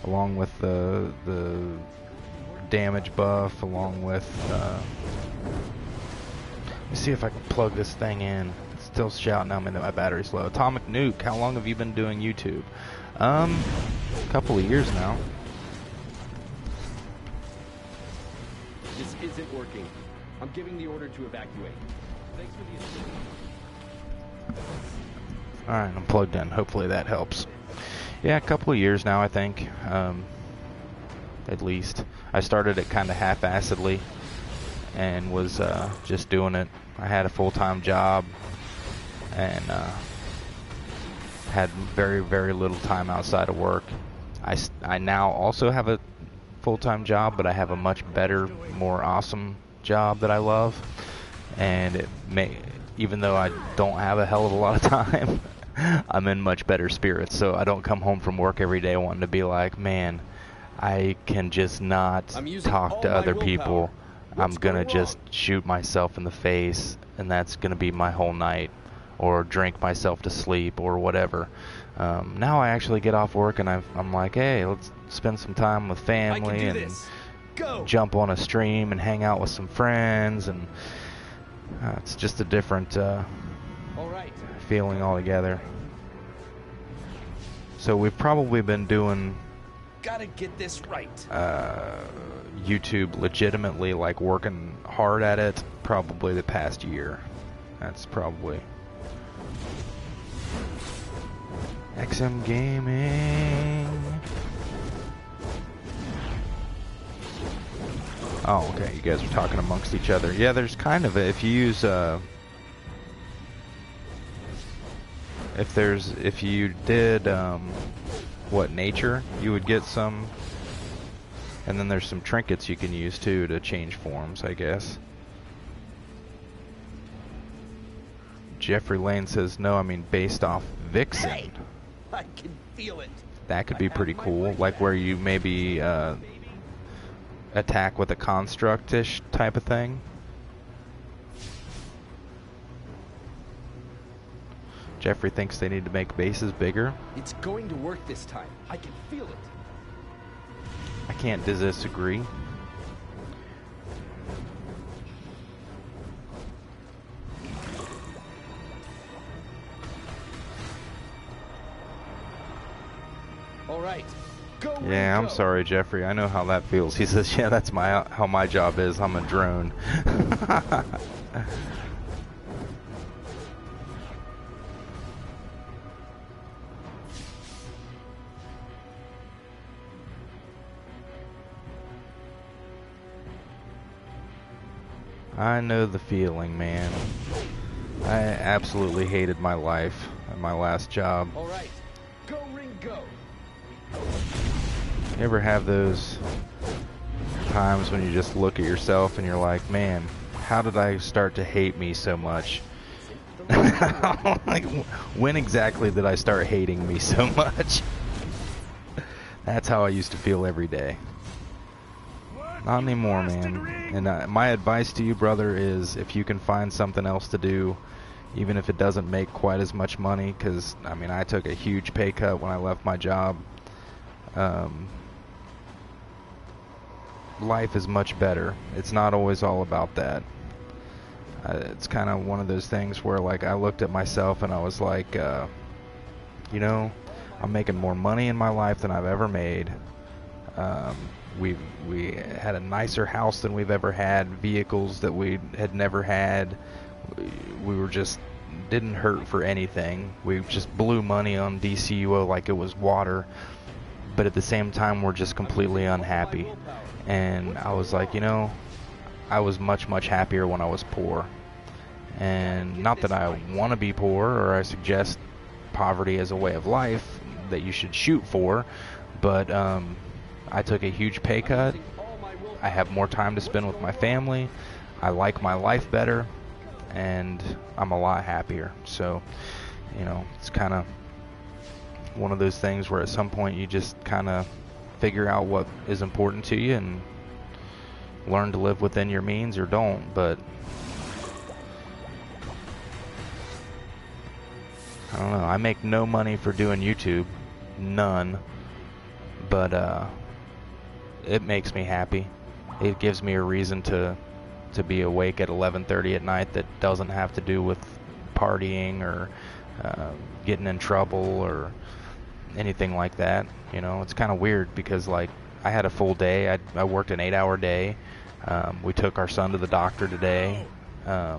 along with the damage buff, along with... let me see if I can plug this thing in. It's still shouting at me that my battery's low. Atomic Nuke, how long have you been doing YouTube? A couple of years now. This isn't working. I'm giving the order to evacuate. Thanks for the assistance. Alright, I'm plugged in. Hopefully that helps. Yeah, a couple of years now, I think. At least. I started it kind of half-assedly and was just doing it. I had a full-time job and had very, very little time outside of work. I now also have a full-time job, but I have a much better, more awesome job that I love. And even though I don't have a hell of a lot of time, I'm in much better spirits. So I don't come home from work every day wanting to be like, man, I can just not talk to other people. I'm gonna just shoot myself in the face, and that's gonna be my whole night, or drink myself to sleep, or whatever. Now I actually get off work and I'm like, hey, let's spend some time with family and jump on a stream and hang out with some friends, and it's just a different feeling altogether. So we've probably been doing Gotta get this right. YouTube legitimately, like working hard at it, probably the past year. That's probably XM Gaming. Oh, okay, you guys are talking amongst each other. Yeah, there's kind of if you use if you did what, nature, you would get some, and then there's some trinkets you can use too to change forms, I guess. Jeffrey Lane says no, I mean based off Vixen. Hey, I can feel it. That could be pretty cool, like where you maybe attack with a construct-ish type of thing. Jeffrey thinks they need to make bases bigger. It's going to work this time. I can feel it. I can't disagree. All right. Go. Yeah, I'm sorry, Jeffrey. I know how that feels. He says, yeah, that's how my job is. I'm a drone. I know the feeling, man. I absolutely hated my life at my last job. All right. Go, ring, go. You ever have those times when you just look at yourself and you're like, man, how did I start to hate me so much? Like, when exactly did I start hating me so much? That's how I used to feel every day. Not anymore, man. And my advice to you, brother, is if you can find something else to do, even if it doesn't make quite as much money, because, I mean, I took a huge pay cut when I left my job. Life is much better. It's not always all about that. It's kind of one of those things where, like, I looked at myself and I was like, you know, I'm making more money in my life than I've ever made. We had a nicer house than we've ever had, vehicles that we had never had. We were just didn't hurt for anything. We just blew money on DCUO like it was water, but at the same time we're just completely unhappy. And I was like, you know, I was much, much happier when I was poor. And not that I want to be poor or I suggest poverty as a way of life that you should shoot for, but I took a huge pay cut. I have more time to spend with my family. I like my life better, and I'm a lot happier. So, you know, it's kind of one of those things where at some point you just kind of figure out what is important to you and learn to live within your means or don't. But I don't know. I make no money for doing YouTube. None. But it makes me happy. It gives me a reason to be awake at 11:30 at night that doesn't have to do with partying or getting in trouble or anything like that. You know, it's kind of weird because, like, I had a full day. I worked an 8-hour day. We took our son to the doctor today. I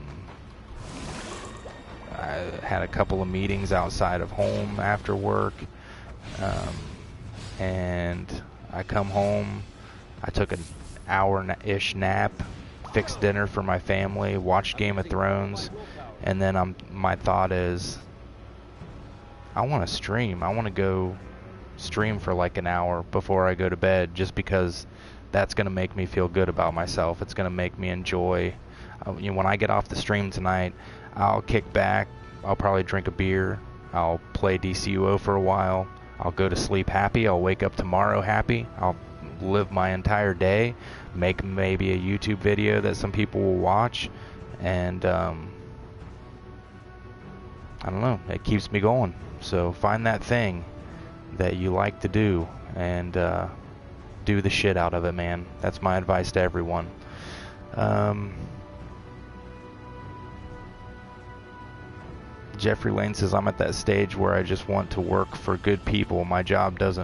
had a couple of meetings outside of home after work. And I come home. I took an hour-ish nap, fixed dinner for my family, watched Game of Thrones, and then my thought is, I want to stream. I want to go stream for like an hour before I go to bed, just because that's going to make me feel good about myself. It's going to make me enjoy. When I get off the stream tonight, I'll kick back. I'll probably drink a beer. I'll play DCUO for a while. I'll go to sleep happy. I'll wake up tomorrow happy. I'll live my entire day, make maybe a YouTube video that some people will watch, and I don't know, it keeps me going. So find that thing that you like to do and do the shit out of it, man. That's my advice to everyone. Jeffrey Lane says, I'm at that stage where I just want to work for good people. My job does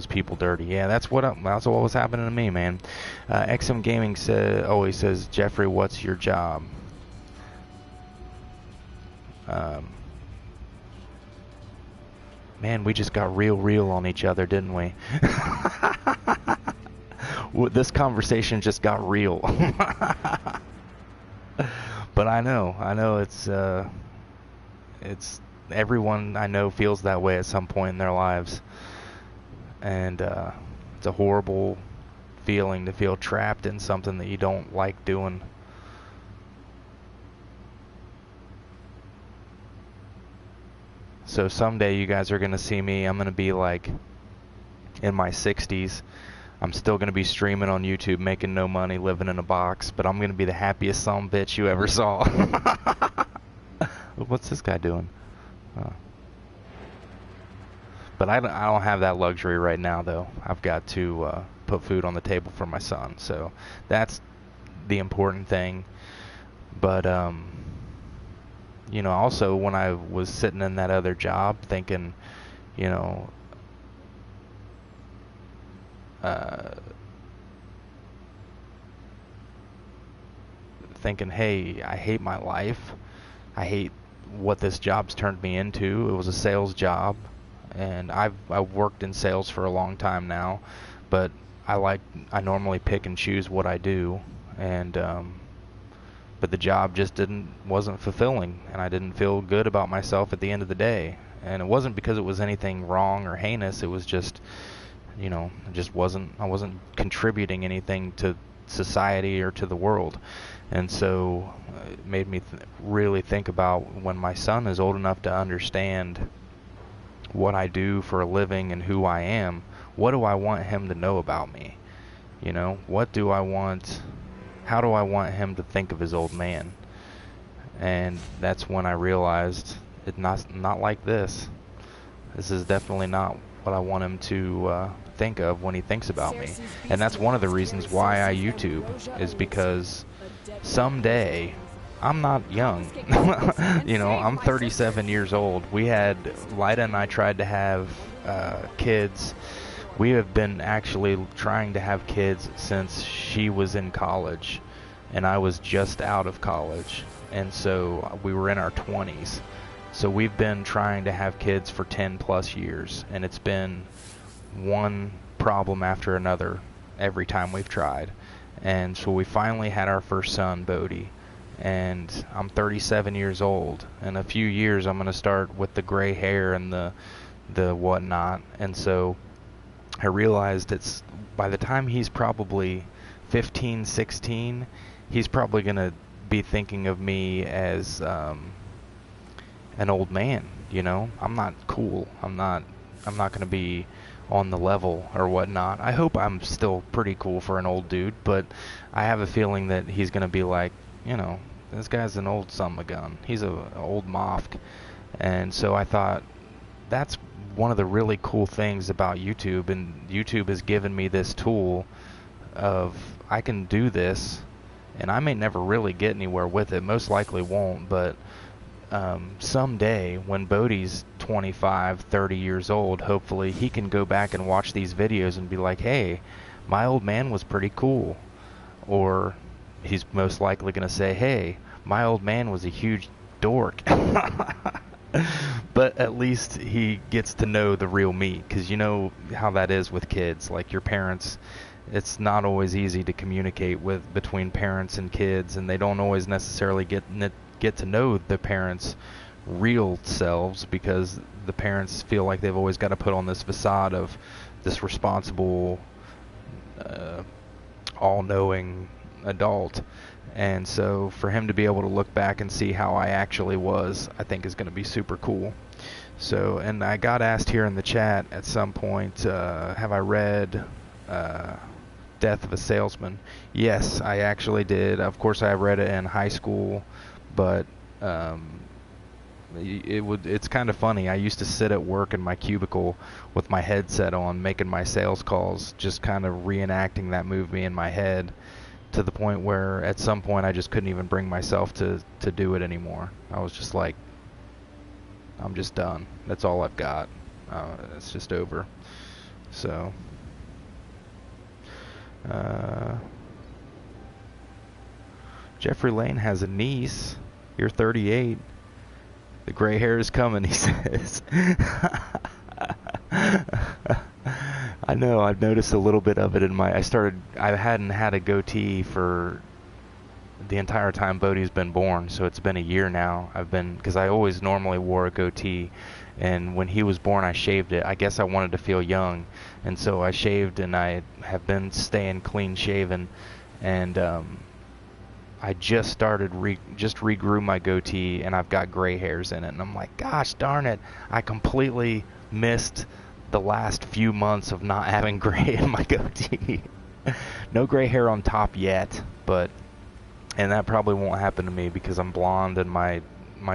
people dirty. Yeah, that's what was happening to me, man. XM Gaming always says, Jeffrey, what's your job? Man, we just got real on each other, didn't we? This conversation just got real. But I know it's everyone I know feels that way at some point in their lives. And it's a horrible feeling to feel trapped in something that you don't like doing. So someday you guys are going to see me. I'm going to be like in my 60s. I'm still going to be streaming on YouTube, making no money, living in a box. But I'm going to be the happiest son of a bitch you ever saw. What's this guy doing? But I don't have that luxury right now, though. I've got to put food on the table for my son. So that's the important thing. But, also when I was sitting in that other job thinking, hey, I hate my life. I hate what this job's turned me into. It was a sales job. And I've worked in sales for a long time now, but I normally pick and choose what I do, and but the job just wasn't fulfilling, and I didn't feel good about myself at the end of the day. And it wasn't because it was anything wrong or heinous. It was just, I wasn't contributing anything to society or to the world. And so it made me really think about when my son is old enough to understand what I do for a living and who I am, what do I want him to know about me? What do I want, how do I want him to think of his old man? And that's when I realized it's not like this. This is definitely not what I want him to think of when he thinks about me. And that's one of the reasons why I YouTube, is because someday, I'm not young. I'm 37 years old. Lyda and I tried to have kids. We have been actually trying to have kids since she was in college, and I was just out of college. And so we were in our 20s. So we've been trying to have kids for 10 plus years, and it's been one problem after another every time we've tried. And so we finally had our first son, Bodhi. And I'm 37 years old. In a few years, I'm going to start with the gray hair and the whatnot. And so I realized by the time he's probably 15, 16, he's probably going to be thinking of me as an old man. I'm not cool. I'm not going to be on the level or whatnot. I hope I'm still pretty cool for an old dude, but I have a feeling that he's going to be like, this guy's an old son of a gun. He's an old mofk. And so I thought, that's one of the really cool things about YouTube. And YouTube has given me this tool of, I can do this, and I may never really get anywhere with it. Most likely won't, but someday when Bodhi's 25, 30 years old, hopefully he can go back and watch these videos and be like, hey, my old man was pretty cool. or he's most likely going to say, hey, my old man was a huge dork. But at least he gets to know the real me, because you know how that is with kids. Like your parents, it's not always easy to communicate with between parents and kids, and they don't always necessarily get to know the parents' real selves, because the parents feel like they've always got to put on this facade of this responsible, all-knowing adult. And so for him to be able to look back and see how I actually was, I think is going to be super cool. So, and I got asked here in the chat at some point, have I read Death of a Salesman? Yes, I actually did. Of course, I read it in high school, but it's kind of funny. I used to sit at work in my cubicle with my headset on, making my sales calls, just kind of reenacting that movie in my head, to the point where at some point I just couldn't even bring myself to do it anymore. I was just like, I'm just done. That's all I've got. It's just over. So Jeffrey Lane has a niece. You're 38. The gray hair is coming, he says. I know, I've noticed a little bit of it in I hadn't had a goatee for the entire time Bodhi's been born, so it's been a year now. Because I always normally wore a goatee, and when he was born I shaved it. I guess I wanted to feel young, and so I shaved, and I have been staying clean shaven, and I just started, just regrew my goatee, and I've got gray hairs in it, and I'm like, gosh darn it, I completely missed the last few months of not having gray in my goatee. No gray hair on top yet, and that probably won't happen to me because I'm blonde, and my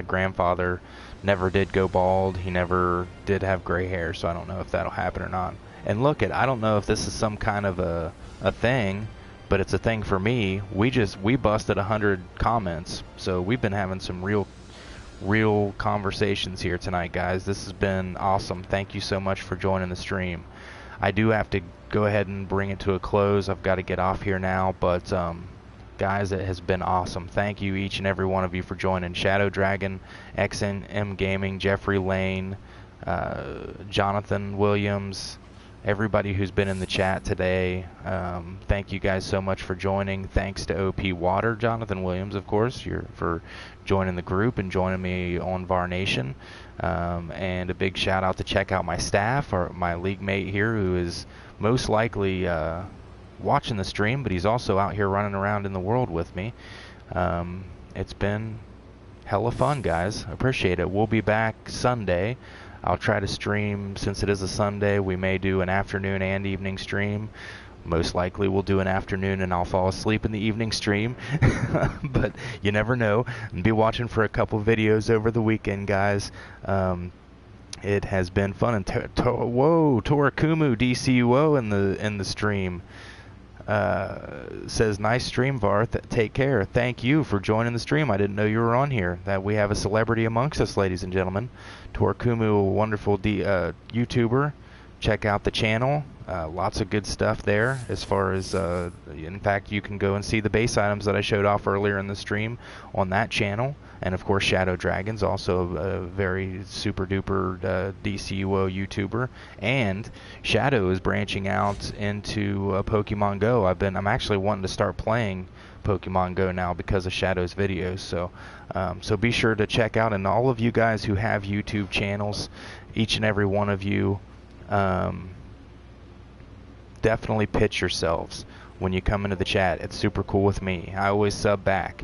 grandfather never did go bald. He never did have gray hair, so I don't know if that'll happen or not. And look, I don't know if this is some kind of a thing, but it's a thing for me. We busted 100 comments, so we've been having some real conversations here tonight, guys. This has been awesome. Thank you so much for joining the stream. I do have to go ahead and bring it to a close. I've got to get off here now, but guys, it has been awesome. Thank you, each and every one of you, for joining. Shadow Dragon, XNM Gaming, Jeffrey Lane, Jonathan Williams, everybody who's been in the chat today. Thank you guys so much for joining. Thanks to OP Water, Jonathan Williams, of course, for joining the group and joining me on Var Nation. And a big shout out to check out my staff, or my league mate here, who is most likely watching the stream, but he's also out here running around in the world with me. It's been hella fun, guys. Appreciate it. We'll be back Sunday. I'll try to stream, since it is a Sunday. We may do an afternoon and evening stream. Most likely we'll do an afternoon and I'll fall asleep in the evening stream. But you never know. And be watching for a couple videos over the weekend, guys. It has been fun. And Torakumu DCUO in the stream. Says, nice stream, Var. Take care. Thank you for joining the stream. I didn't know you were on here. That we have a celebrity amongst us, ladies and gentlemen. Torakumu, a wonderful YouTuber. Check out the channel. Lots of good stuff there. As far as, in fact, you can go and see the base items that I showed off earlier in the stream on that channel. And of course, Shadow Dragon's also a very super duper DCUO YouTuber. And Shadow is branching out into Pokemon Go. I'm actually wanting to start playing Pokemon Go now because of Shadow's videos. So be sure to check out. And all of you guys who have YouTube channels, each and every one of you, definitely pitch yourselves when you come into the chat. It's super cool with me. I always sub back.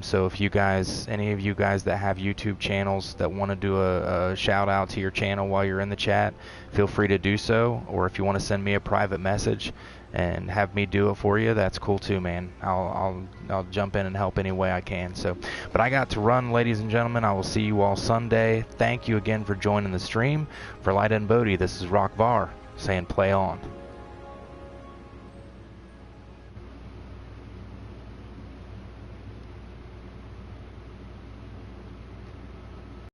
So if you guys, any of you guys that have YouTube channels that want to do a shout out to your channel while you're in the chat, feel free to do so. Or if you want to send me a private message and have me do it for you, that's cool too, man. I'll jump in and help any way I can. So, but I got to run, ladies and gentlemen. I will see you all Sunday. Thank you again for joining the stream. For Light and Bodhi, this is Rock Var saying play on.